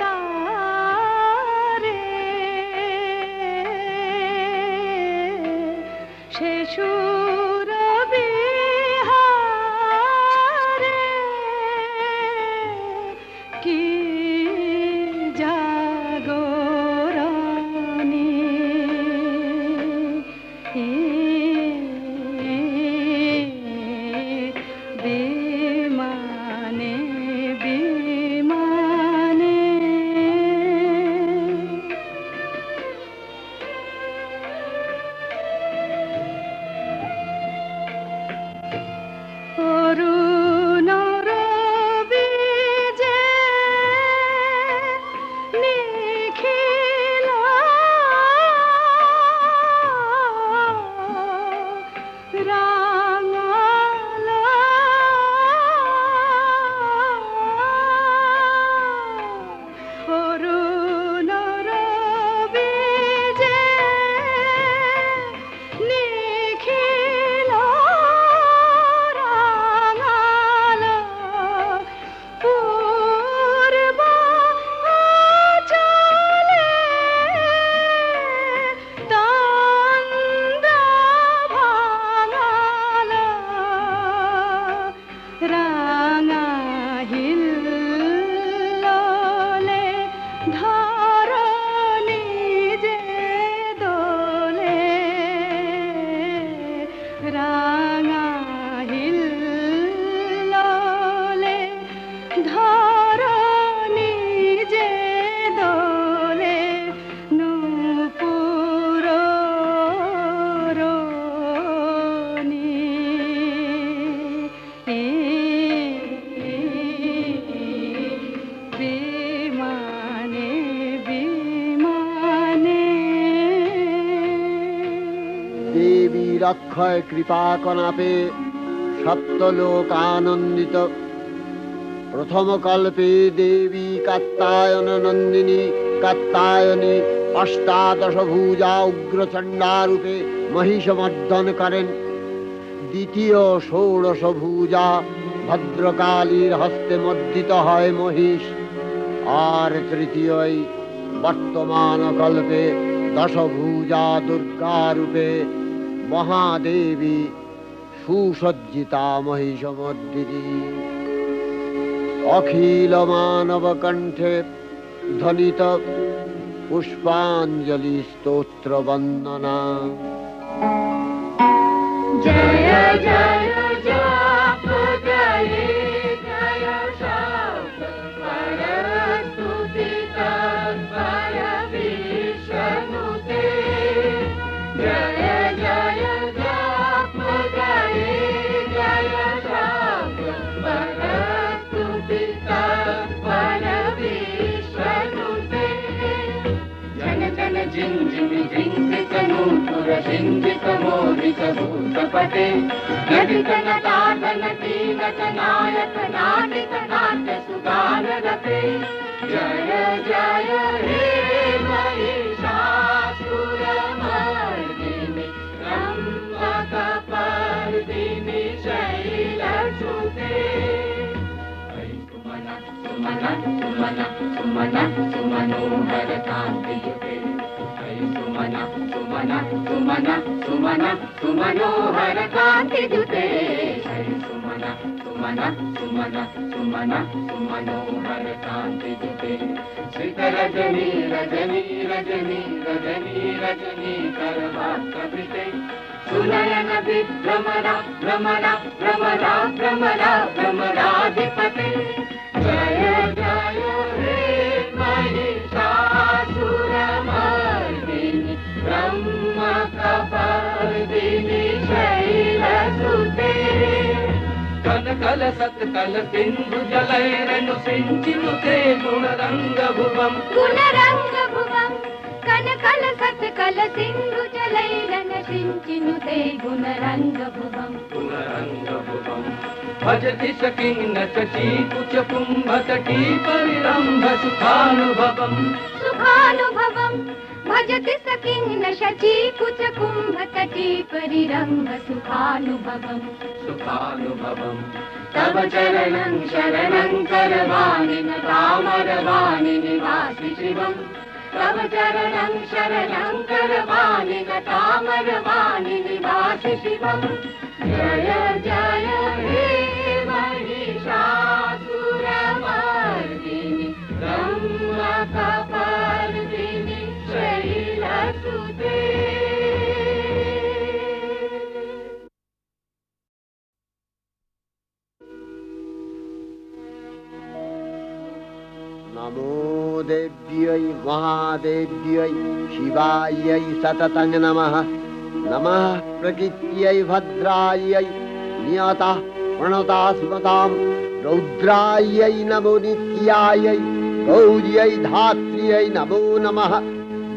तारे शेषुर बिहारे की जागरणी विमाने विमाने অরুণর বীজে নিখিল রাঙাল অরুণর বীজে নিখিল রাঙাল পূর্ব চলে তন্দ্র ভাঙাল রাঙা হিল্লোলে ধরণী যে দোলে রাঙা হিল্লোলে ধরণী যে দোলে নূপুর রোনি বিমানে বিমানে দেবীর অক্ষয় কৃপা কণাপে সপ্তলোক আনন্দিত প্রথম কল্পে দেবী কাত্যায়ন নন্দিনী কাত্যায়নী অষ্টাদশ ভুজা উগ্রচণ্ডা রূপে মহিষমর্দন করেন। দ্বিতীয় ষোড়শ ভুজা ভদ্রকালীর হস্তে মর্দিত হয় মহিষ। আর তৃতীয়ই বর্তমান কল্পে দশভুজা দুর্গা রূপে মহাদেবী সুসজ্জিতা মহিষমর্দিনী। অখিল মানব কণ্ঠে ধ্বনিত পুষ্পাঞ্জলি স্তোত্র বন্দনা। জয় জয় জপ জয় জয় শব্দ পরস্তুতি তৎপর বিষ্ণুতে। জয় জয় জপ জয় জয় শব্দ পরস্তুতি তৎপর বিষ্ণুতে। जन जन जिं जिं जिंकित नूपुर सिंहित मोहित भूतपते। यदितन ताडन कीलक नायक नाटिक नाट्य सुगान रते। जय जय हे महिषासुरमर्दिनि रम्भकपर्दिनि शैलसुते। सुमन सुमन सुमन सुमन सुमनोहर कान्तियुते। सुमन सुमन सुमन सुमन सुमनोहर कान्तियुते। सुमन सुमन सुमन सुमन सुमनोहर कान्तियुते। श्रीकरजनी रजनी रजनी रजनी रजनी करवाकपिते। सुनयन विभ्रमरा भ्रमरा भ्रमरा भ्रमरा भ्रमराधिपते। जय जय हे महिषासुरमर्दिनि ब्रह्मकपर्दिनि शैलसुते। कनकल सत्कल सिंधु जलैरनु सिंचिनुते गुणरंग भुवम् गुणरंग भुवम्। कनकल सत्कल सिंधु जलैरन सिंचिनुते गुणरंग भुवम् गुणरंग भुवम्। भजति सकिं न शची कुच कुंभतटी परिरंभ सुखानुभवम् सुखानुभवम्। भजति सकिं न शची कुच कुंभतटी परिरंभ सुखानुभवम् सुखानुभवम्। तव चरणं शरणं करवाणि न तामरवाणि निवासि शिवम्। तव चरणं शरणं करवाणि न तामरवाणि निवासि शिवम्। जय जय हे महिषासुरमर्दिनि ब्रह्मकपर्दिनि शैलसुते। नमो देव्यै महादेव्यै शिवायै सततं नमः। नमः प्रकृत्यै भद्रायै नियतः प्रणता स्मतां। रौद्रायै नमो नित्यायै गौर्यै धात्र्यै नमो नमः।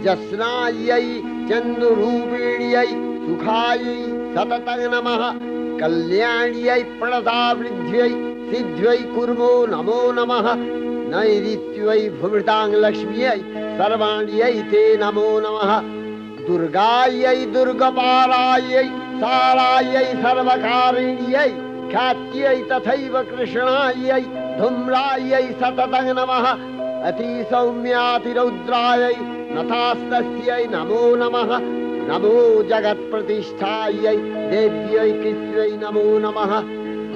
जस्नायै चन्द्ररूपिण्यै सुखायै सततं नमः। कल्याण्यै प्रणतावृद्ध्यै सिद्ध्यै कुर्मो नमो नमः। नैऋत्यै भूमृतां लक्ष्म्यै सर्वाण्यै ते नमो नमः। दुर्गायै दुर्गपालायै सारायै सर्वकारिण्यै ख्यात्यै तथैव कृष्णायै धूम्रायै सततं नमः। अतिसौम्यातिरौद्रायै नतास्तस्यै नमो नमः। नमो जगत्प्रतिष्ठायै देव्यै कृत्यै नमो नमः।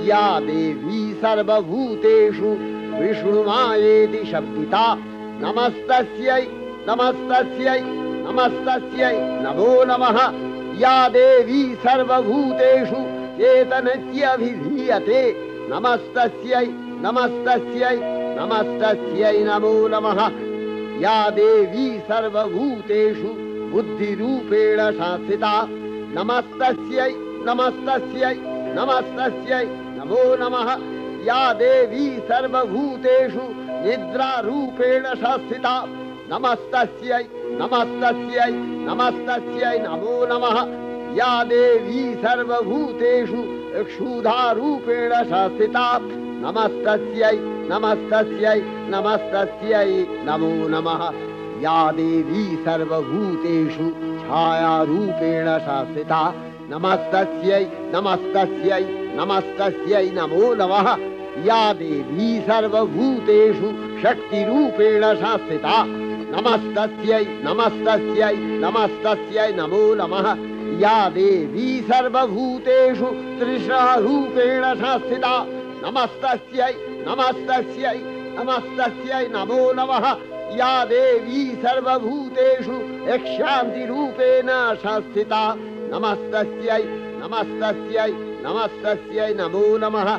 या देवी सर्वभूतेषु विष्णुमायेति शब्दिता नमस्तस्यै नमस्तस्यै नमस्तस्यै नमो नमः। या देवी सर्वभूतेषु चेतनत्यभिधीयते नमस्तस्यै नमस्तस्यै नमस्तस्यै नमो नमः। या देवी सर्वभूतेषु बुद्धिरूपेण संस्थिता नमस्तस्यै नमस्तस्यै नमस्तस्यै नमो नमः। या देवी सर्वभूतेषु निद्रारूपेण संस्थिता नमस्तस्यै नमस्तस्यै नमस्तस्यै नमो नमः। या देवी सर्वभूतेषु क्षुधारूपेण संस्थिता नमस्तस्यै नमस्तस्यै नमस्तस्यै नमो नमः या देवी सर्वभूतेषु छायारूपेण संस्थिता नमस्तस्यै नमस्तस्यै नमस्तस्यै नमो नमः या देवी सर्वभूतेषु शक्तिरूपेण संस्थिता नमस्तस्यै नमस्तस्यै नमस्तस्यै नमो नमः या देवी सर्वभूतेषु तृष्णारूपेण संस्थिता नमस्तस्यै नमस्तस्यै नमस्तस्यै नमो नमः या देवी सर्वभूतेषु शान्तिरूपेण संस्थिता नमस्तस्यै नमस्तस्यै नमस्तस्यै नमो नमः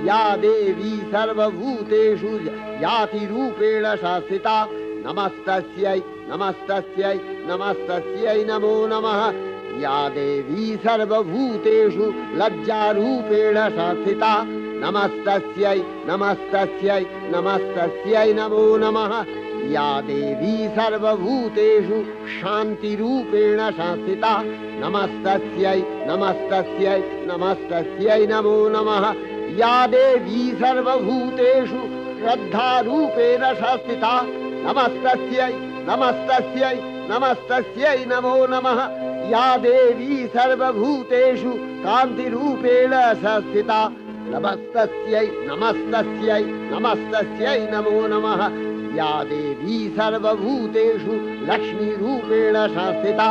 या देवी सर्वभूतेषु जातिरूपेण संस्थिता नमस्तस्यै नमस्तस्यै नमस्तस्यै नमो नमः या देवी सर्वभूतेषु लज्जारूपेण संस्थिता नमस्तस्यै नमस्तस्यै नमस्तस्यै नमो नमः या देवी सर्वभूतेषु शान्तिरूपेण संस्थिता नमस्तस्यै नमस्तस्यै नमस्तस्यै नमो नमः या देवी सर्वभूतेषु श्रद्धारूपेण संस्थिता नमस्तस्यै नमस्तस्यै नमस्तस्यै नमो नमः या देवी सर्वभूतेषु कान्तिरूपेण संस्थिता नमस्तस्यै नमस्तस्यै नमस्तस्यै नमो नमः या देवी सर्वभूतेषु लक्ष्मीरूपेण संस्थिता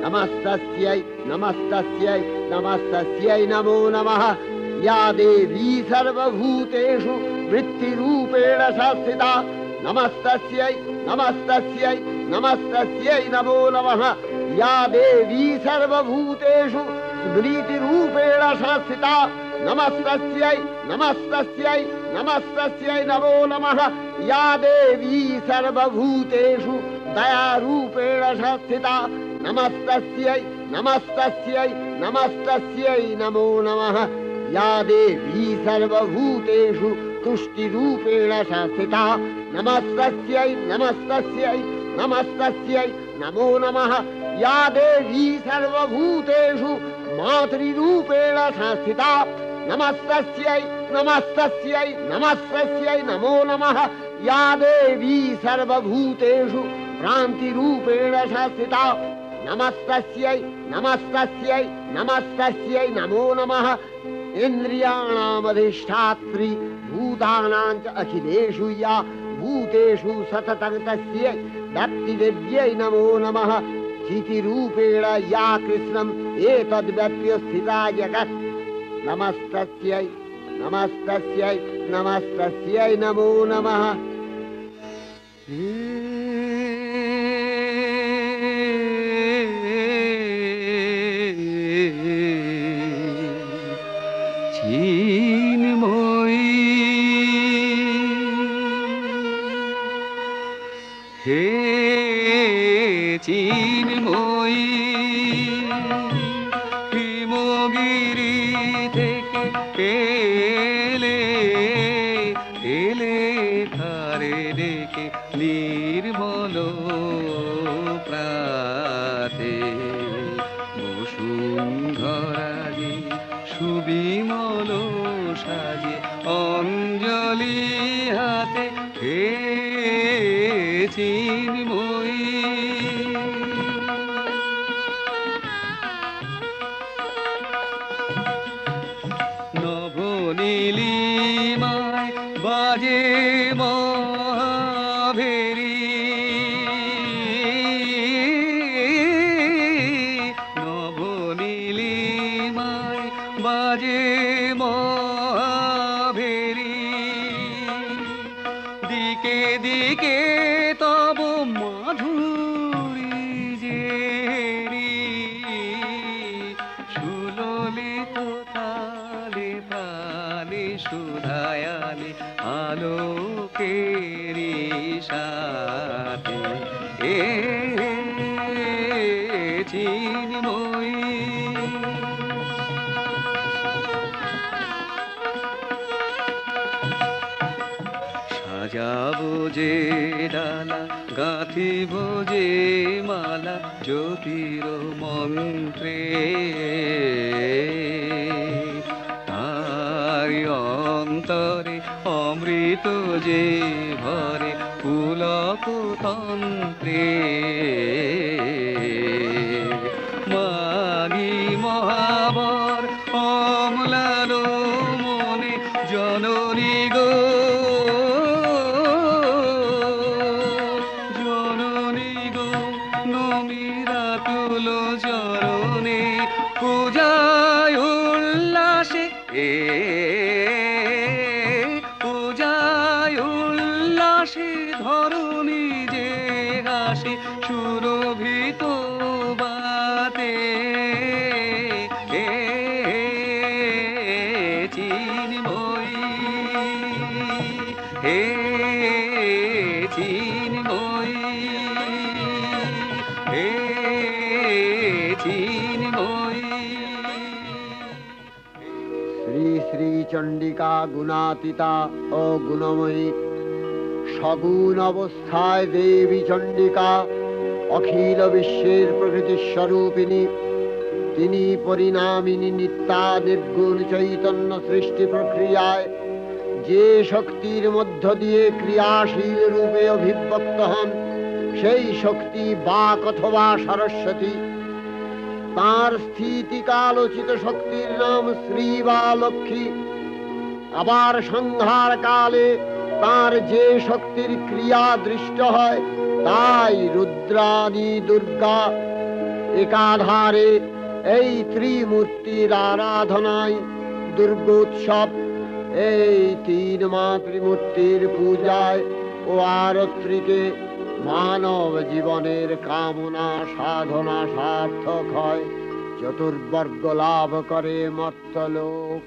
नमस्तस्यै नमस्तस्यै नमस्तस्यै नमो नमः या देवी सर्वभूतेषु वृत्तिरूपेण संस्थिता नमस्तस्यै नमस्तस्यै नमस्तस्यै नमो नमः या देवी सर्वभूतेषु स्मृतिरूपेण संस्थिता नमस्तस्यै नमस्तस्यै नमस्तस्यै नमो नमः या देवी सर्वभूतेषु दयारूपेण संस्थिता नमस्तस्यै नमस्तस्यै नमस्तस्यै नमो नमः या देवी सर्वभूतेषु तुष्टिरूपेण संस्थिता नमस्तस्यै नमस्तस्यै नमस्तस्यै नमो नमः या देवी सर्वभूतेषु मातृरूपेण संस्थिता नमस्तस्यै नमस्तस्यै नमस्तस्यै नमो नमः या देवी सर्वभूतेषु भ्रान्तिरूपेण संस्थिता नमस्तस्यै नमस्तस्यै नमस्तस्यै नमो नमः इन्द्रियाणामधिष्ठात्री भूतानां च अखिलेषु या भूतेषु सततं तस्यै भक्तिदेव्यै नमो नमः चितिरूपेण या कृष्णम् एतद्व्यप्य स्थिता जगत् नमस्तस्यै नमस्तस्यै नमस्तस्यै नमो नमः চিন্ময়ী হে চিন্ময়ী হিমগিরি থেকে এলে এলে ধারে ডেকে নির্মল প্রাতে বসুন্ধরা যে সুবিমল সাজে অঞ্জলি হাতে হে চিন্ময়ী নবনীলিমায় বাজে মহাভেরি নবনীলিমায় বাজে মহাভেরি দিকে দিকে তব মাধুরী যে সুললিত তালে প্রাণে সুধায়ালে আলোকেরি সাথে এ চিন্ময়ী সাজাবো যে ডালা গাঁথিব যে মালা জ্যোতির মন্ত্রে তার অন্তরে অমৃত অমৃত যে ভরে পুলক তন্ত্রে মাঘী মহাবর অম্লান মনে জননী গো জননী গো নমিরা তুল চরণে পূজায় উল্লাসে পূজায় উল্লাসে ধরণী যে হাসি সুরভিত বাতে চিন্ময়ী হে চিন্ময়ী হে চিন্ময়ী। শ্রী শ্রী চণ্ডিকা গুণাতীতা ও গুণময়ী, সগুণ অবস্থায় দেবী চণ্ডিকা অখিল বিশ্বের প্রকৃতি স্বরূপিণী। তিনি পরিণামিনী নিত্যা নির্গুণ চৈতন্য সৃষ্টি প্রক্রিয়ায় যে শক্তির মধ্য দিয়ে ক্রিয়াশীল রূপে অভিব্যক্ত হন, সেই শক্তি বাক অথবা সরস্বতী। তার স্থিতিকালোচিত শক্তির নাম শ্রী বা লক্ষ্মী। আবার সংহার কালে তার যে শক্তির ক্রিয়া দৃষ্ট হয়, তাই রুদ্রাণী দুর্গা। একাধারে এই ত্রিমূর্তির আরাধনায় দুর্গোৎসব, এই তিন মাতৃমূর্তির পূজায় ও আরত্রিকে মানব জীবনের কামনা সাধনা সার্থক হয়, চতুর্বর্গ লাভ করে মর্তলোক।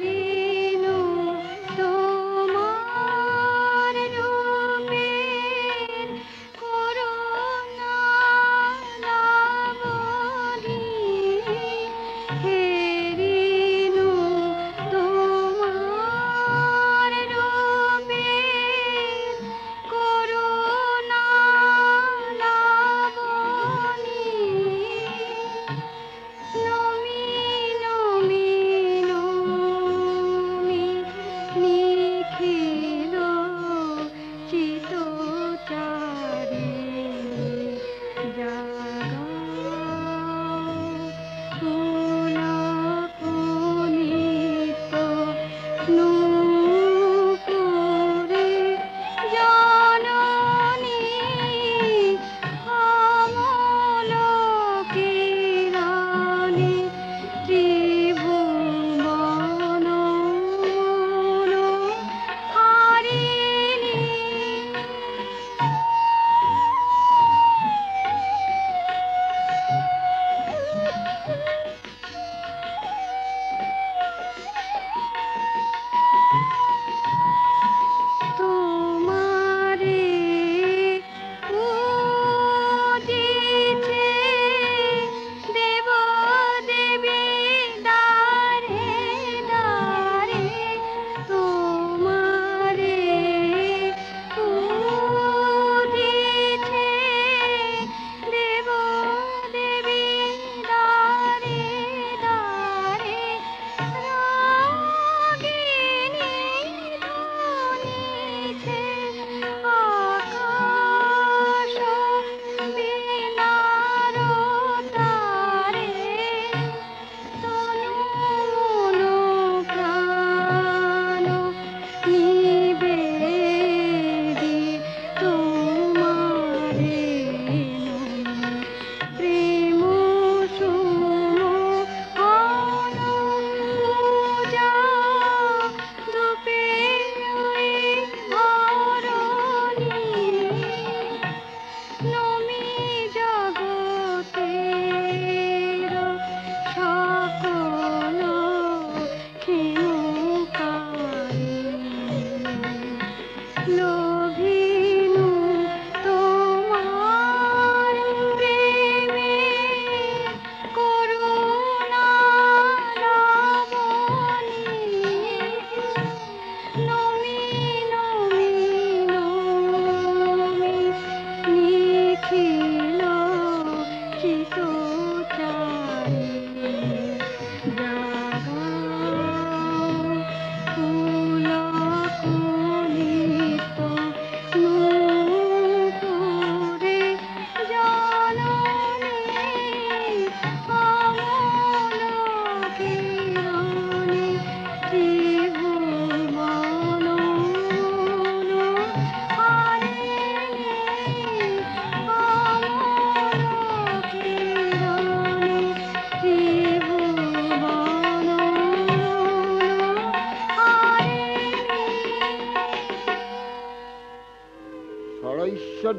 রে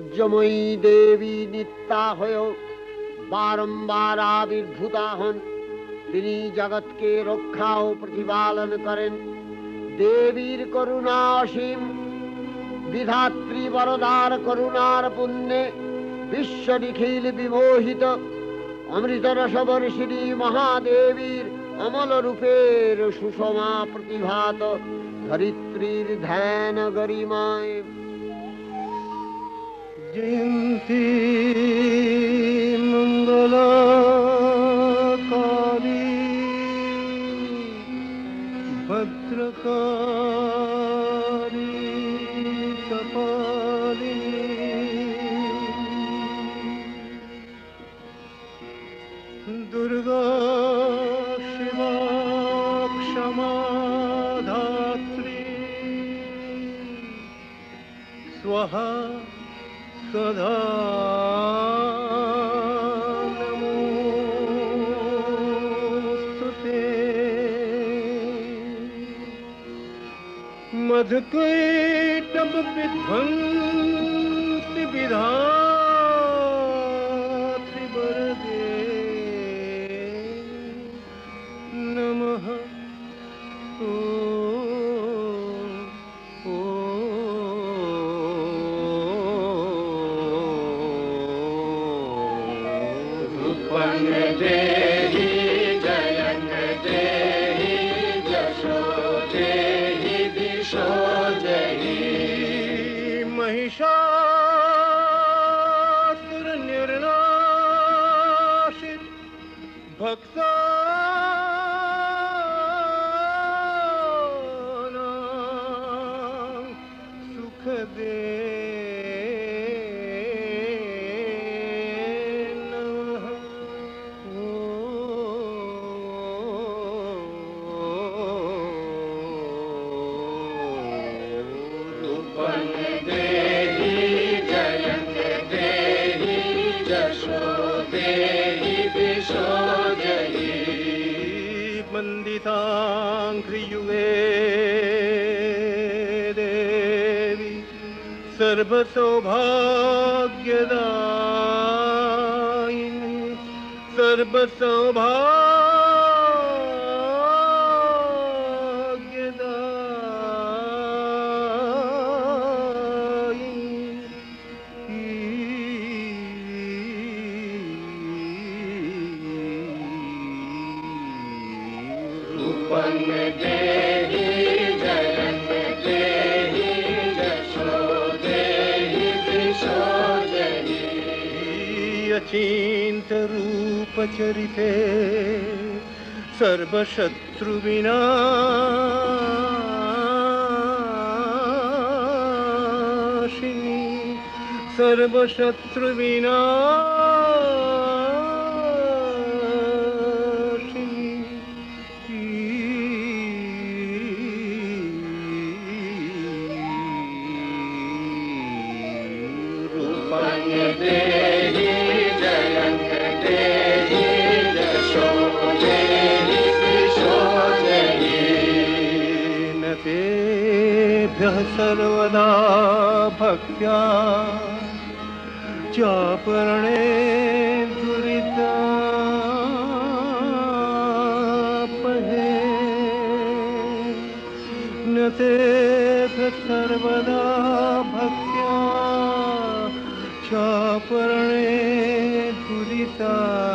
সৌন্দর্যময়ী দেবী নিত্যা হয়েও বারম্বার আবির্ভূতা হন। তিনি জগৎকে রক্ষা ও প্রতিপালন করেন। দেবীর করুণা অসীম, বিধাত্রী বরদার করুণার পুণ্যে বিশ্ব নিখিল বিমোহিত। অমৃত রসবর্ষিণী মহাদেবীর অমল রূপের সুষমা প্রতিভাত ধরিত্রীর ধ্যান গরিমায়। জয়ন্তী মঙ্গলাকালী ভদ্রকালী কপালিনী দুর্গা শিবা ক্ষমা ধাত্রী স্বাহা সদা নমোস্তুতে। মধুকৈটভ বিধ্বংসি বিধাত্রি বরদে নমঃ। देहि जयं देहि जशो देहि दिशो देहि। महिषासुर निर्नाशित भक्तानां सुख दे। वन्दिताङ्घ्रियुगे देवी सर्वसौभाग्यदायिनी देहि जयं देहि जशो देहि दिशो देहि। अचिन्त रूप चरिते सर्वशत्रुविनाशिनी देहि जयं देहि जशो देहि दिशो देहि। न तेभ्यः सर्वदा भक्त्या चापरणे दुरितापहे। न तेभ्यः सर्वदा भक्त्या चापरणे दुरितापहे।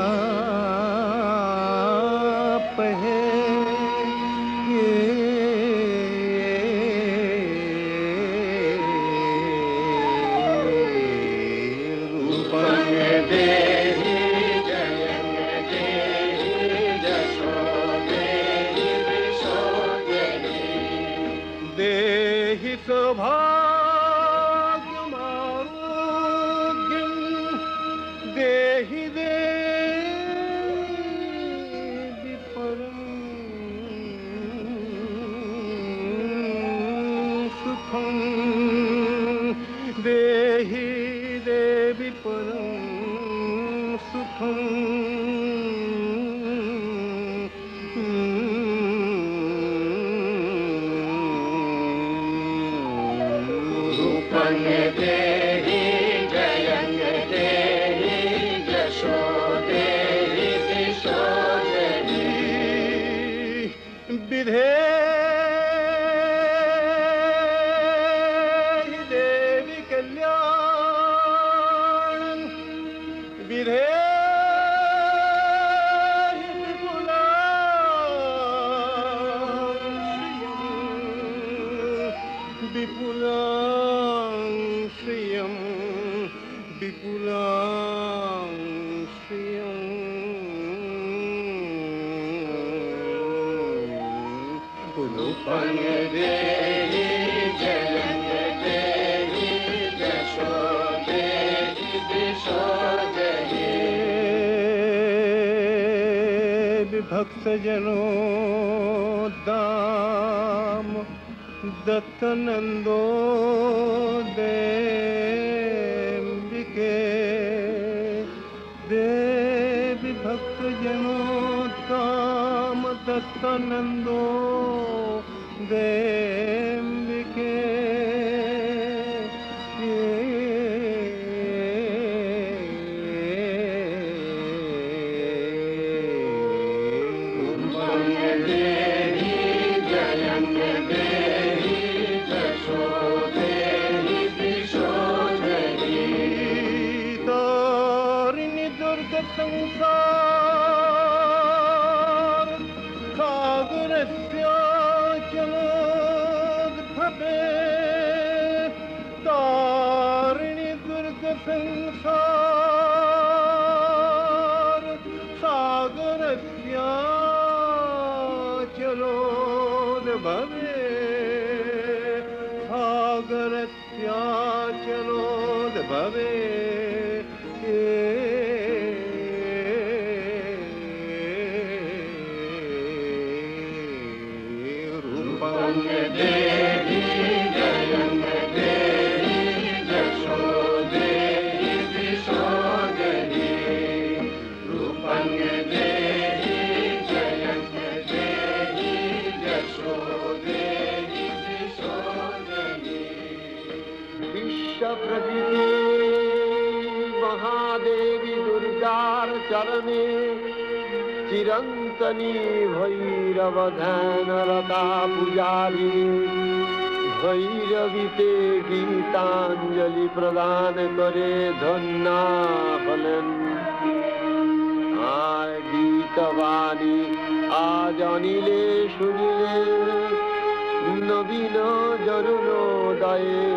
देहि जयं देहि जशो देहि दिशो देहि। देहि सौभाग्यमारोग्यं देहि देवि परं सुखं। देहि देवि परं सुखं। देहि जयं বিধে দেবী কল্যাণ বিধে বিপুলাং শ্রিয়ম বিপুলাং শ্রিয়ম রূপং দেহি জয়ং দেহি যশো দেহি দিশো দেহি বিভক্ত জনো দাম দত্তনন্দো দেবিকে দেবী ভক্ত জনোত্তম দত্তনন্দো দেবিকে संसार सागरस्य जलोद्भवे तारिणि दुर्ग संसार सागरस्य जलोद्भवे सागरस्य जलोद्भवे देवी जयं देवी जशो देवी दिशो देवी रूपं देवी जयं देवी जशो देवी दिशो देवी विश्व प्रकृति महादेवी दुर्गार चरणे चिरंतनी भैरव ध्यानरता पुजारी भैरवीते गीतांजलि प्रदान करे धन्ना हलेन আর গীতবাণী আজ অনিলে শুনিলে নবীন জরুণোদয়ে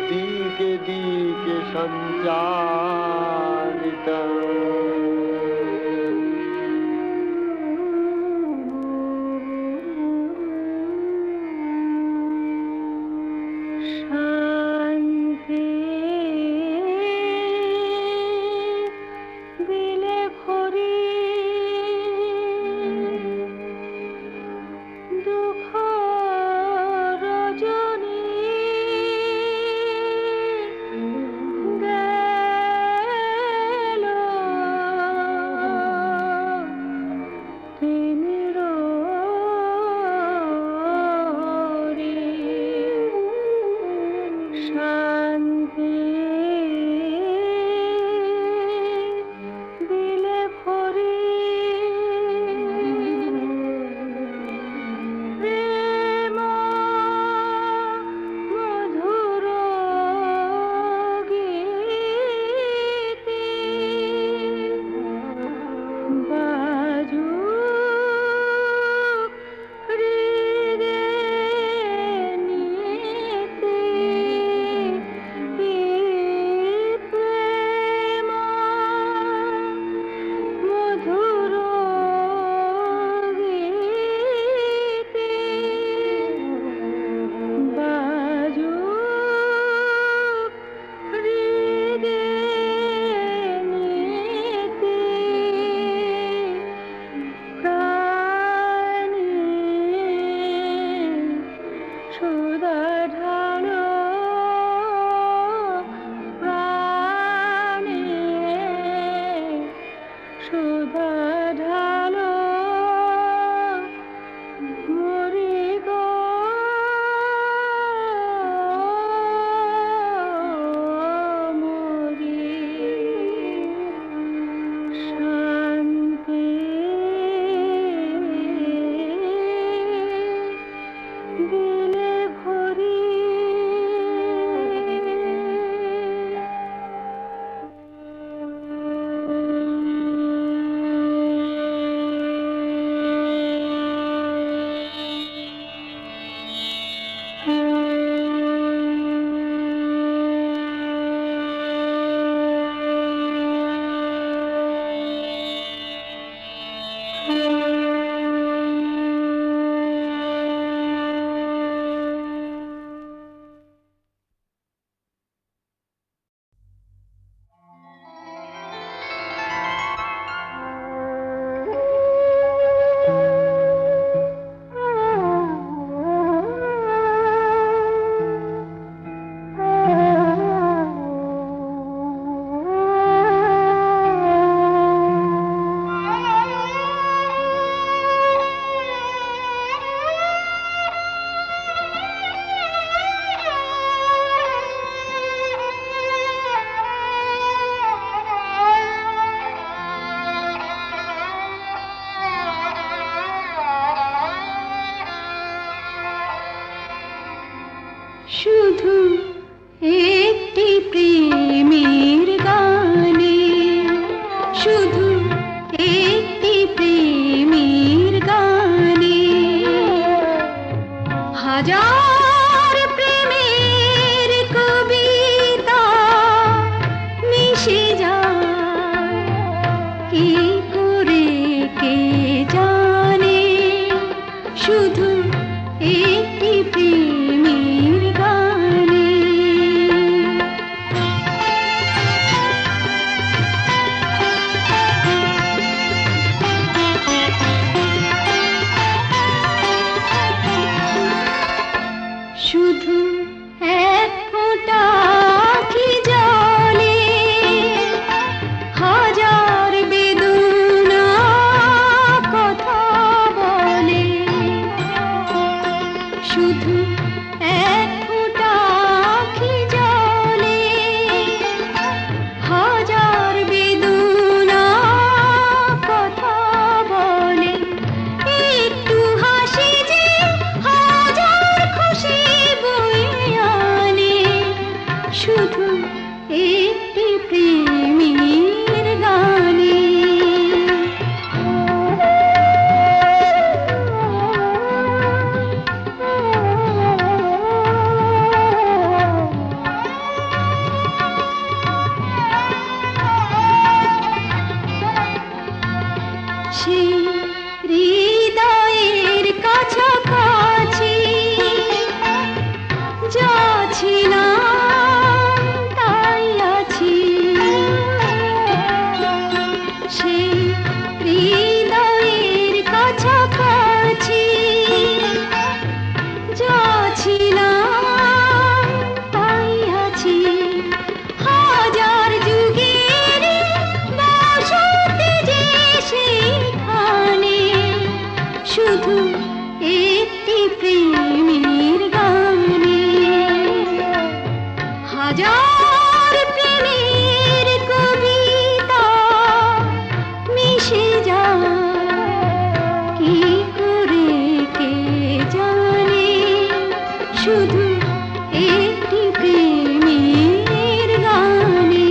দিকে দিকে সঞ্চারিত গেল শুধু একটি প্রেমের গানে। শুধু এক ফোঁটা আঁখি জলে হাজার বেদনা কথা বলে। শুধু এক ফোঁটা আঁখি জলে হাজার বেদনা কথা বলে। একটু হাসি যে হাজার খুশি বয়ে আনে। শুধু একটি প্রেমের গানে। সেই হৃদয়ের কাছাকাছি যা ছিলাম তাই আছি। সেই হৃদয়ের কাছাকাছি যা ছিলাম তাই আছি। হাজার যুগের বসতি যে সেখানে। শুধু একটি প্রেমের গানে। হাজার প্রেমের কবিতা মিশে যায় কি করে কে জানে। শুধু একটি প্রেমের গানে।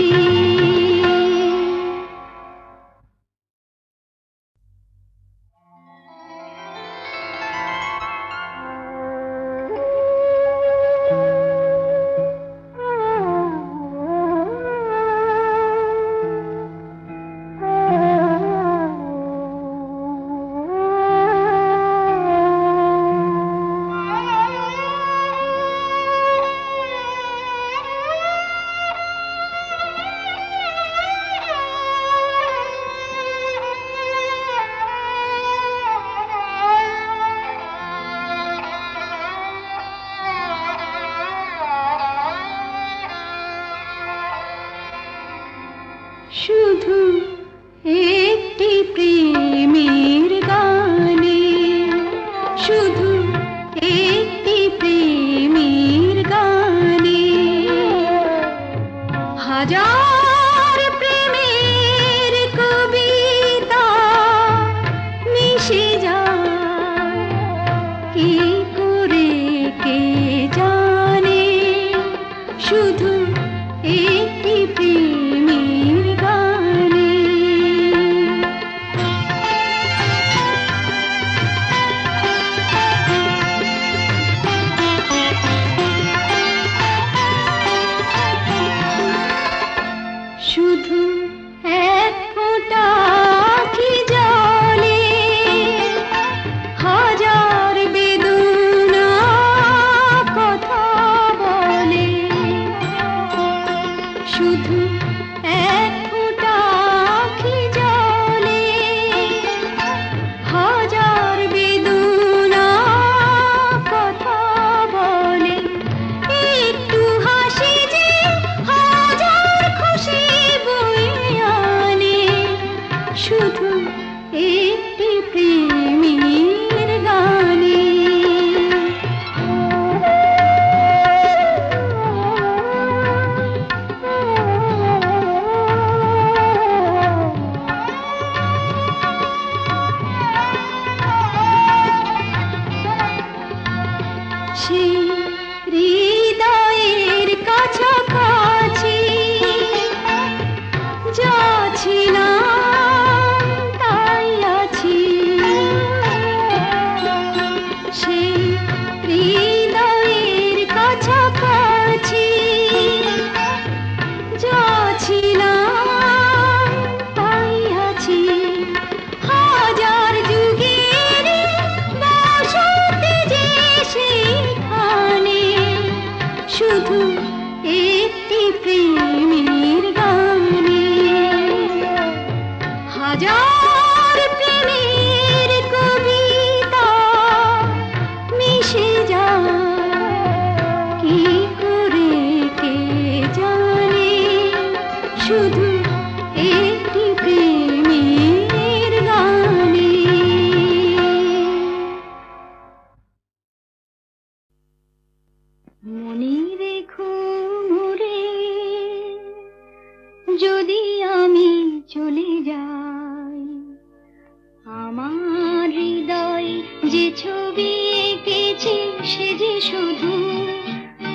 যে ছবি এঁকেছি সে যে শুধু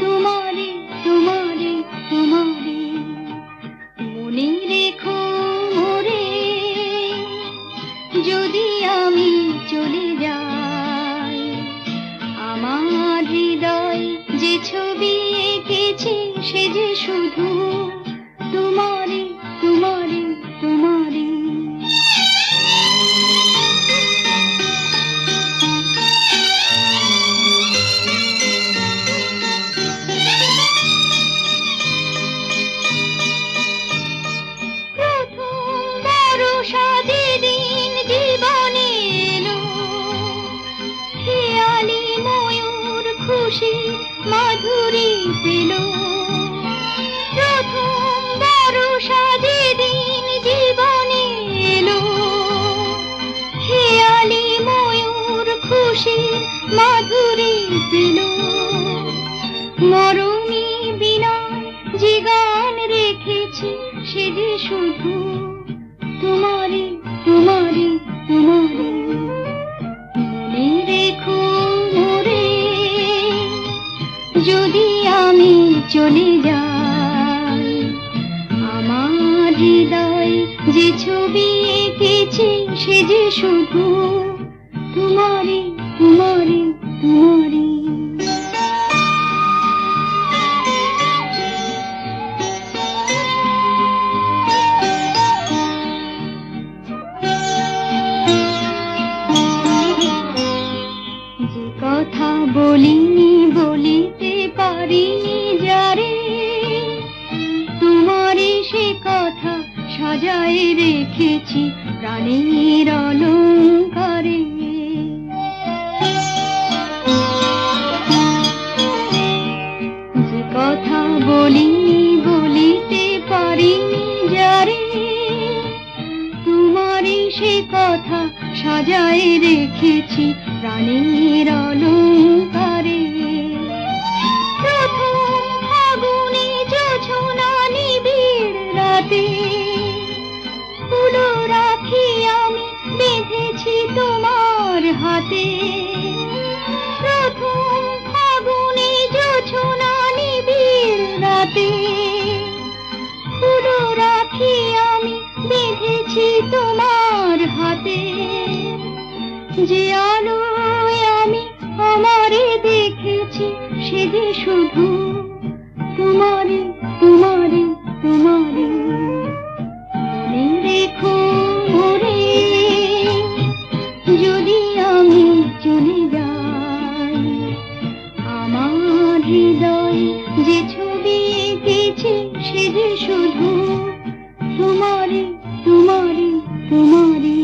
তোমারে তোমারে তোমারে। মনে রেখো মোরে যদি আমি চলে যাই, আমার হৃদয় যে ছবি এঁকেছি সে যে শুধু তোমারে তোমারে তোমারে। মাধুরী পেল প্রথম বর্ষা যেদিন জীবনে এলো, খেয়ালি ময়ূর খুশি মাধুরী পেল। মরণী বিনা যে গান রেখেছি সে যে শুধু তোমারে তোমারে তোমারে। মনে রেখো মোরে যদি আমি চলে যাই, আমার হৃদয় যে ছবি এঁকেছি সে যে শুধু তোমারে তোমারে তোমারে। যে কথা বলিনি বলিতে পারিনি যারে, তোমারে সে কথা সাজায় রেখেছি প্রাণের অলংকারে। যে কথা বলিনি বলিতে পারিনি যারে, তোমারে সে কথা সাজায় রেখেছি প্রাণের অলংকারে। প্রথম ফাগুনে জোছনা নিবিড় রাতে ফুলো রাখি আমি বেঁধেছি তোমার হাতে। প্রথম ফাগুনে জোছনা নিবিড় রাতে ফুলো রাখি আমি বেঁধেছি তোমার হাতে। যে আলোয় আমি আমারে দেখেছি সে যে শুধু তোমারে তোমারে তোমারে। মনে রেখো মোরে যদি আমি চলে যাই, আমার হৃদয় যে ছবি এঁকেছি সে যে শুধু তোমারে তোমারে তোমারে।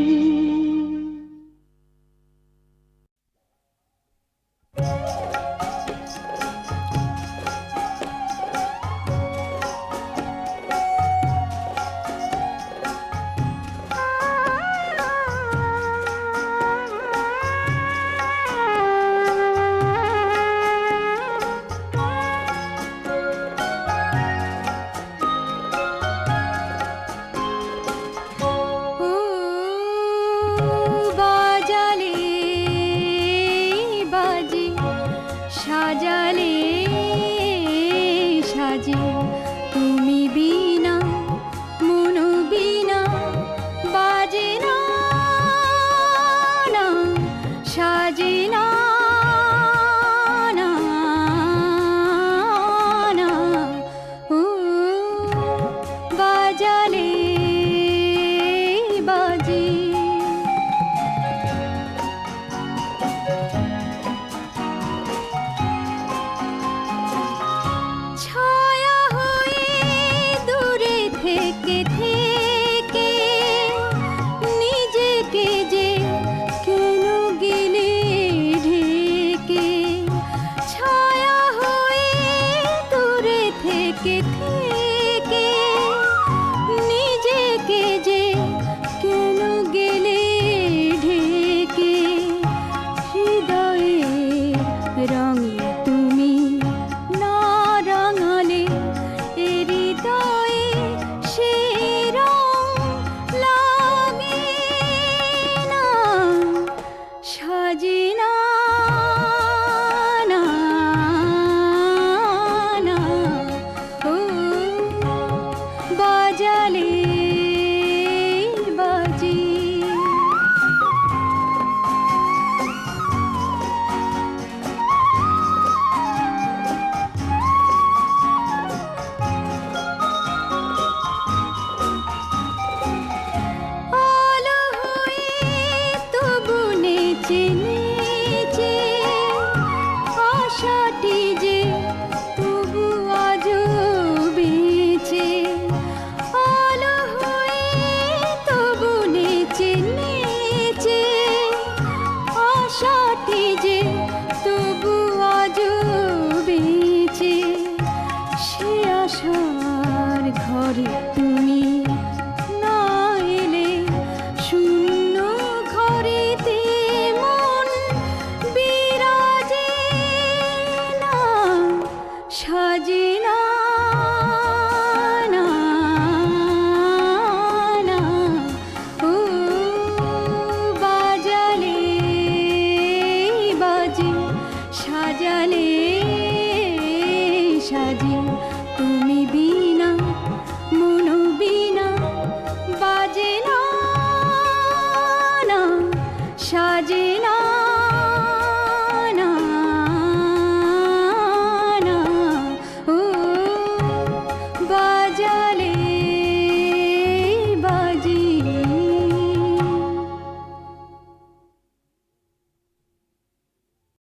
না না না ও বাজালে বাজি আলো হয়ে তবু নেচে নেচে আশাটি যে তবু আজও বেঁচে আলো হয়ে তবু নেচে নেচে আশাটি যে তবু আজও বেঁচে সে আশার ঘরে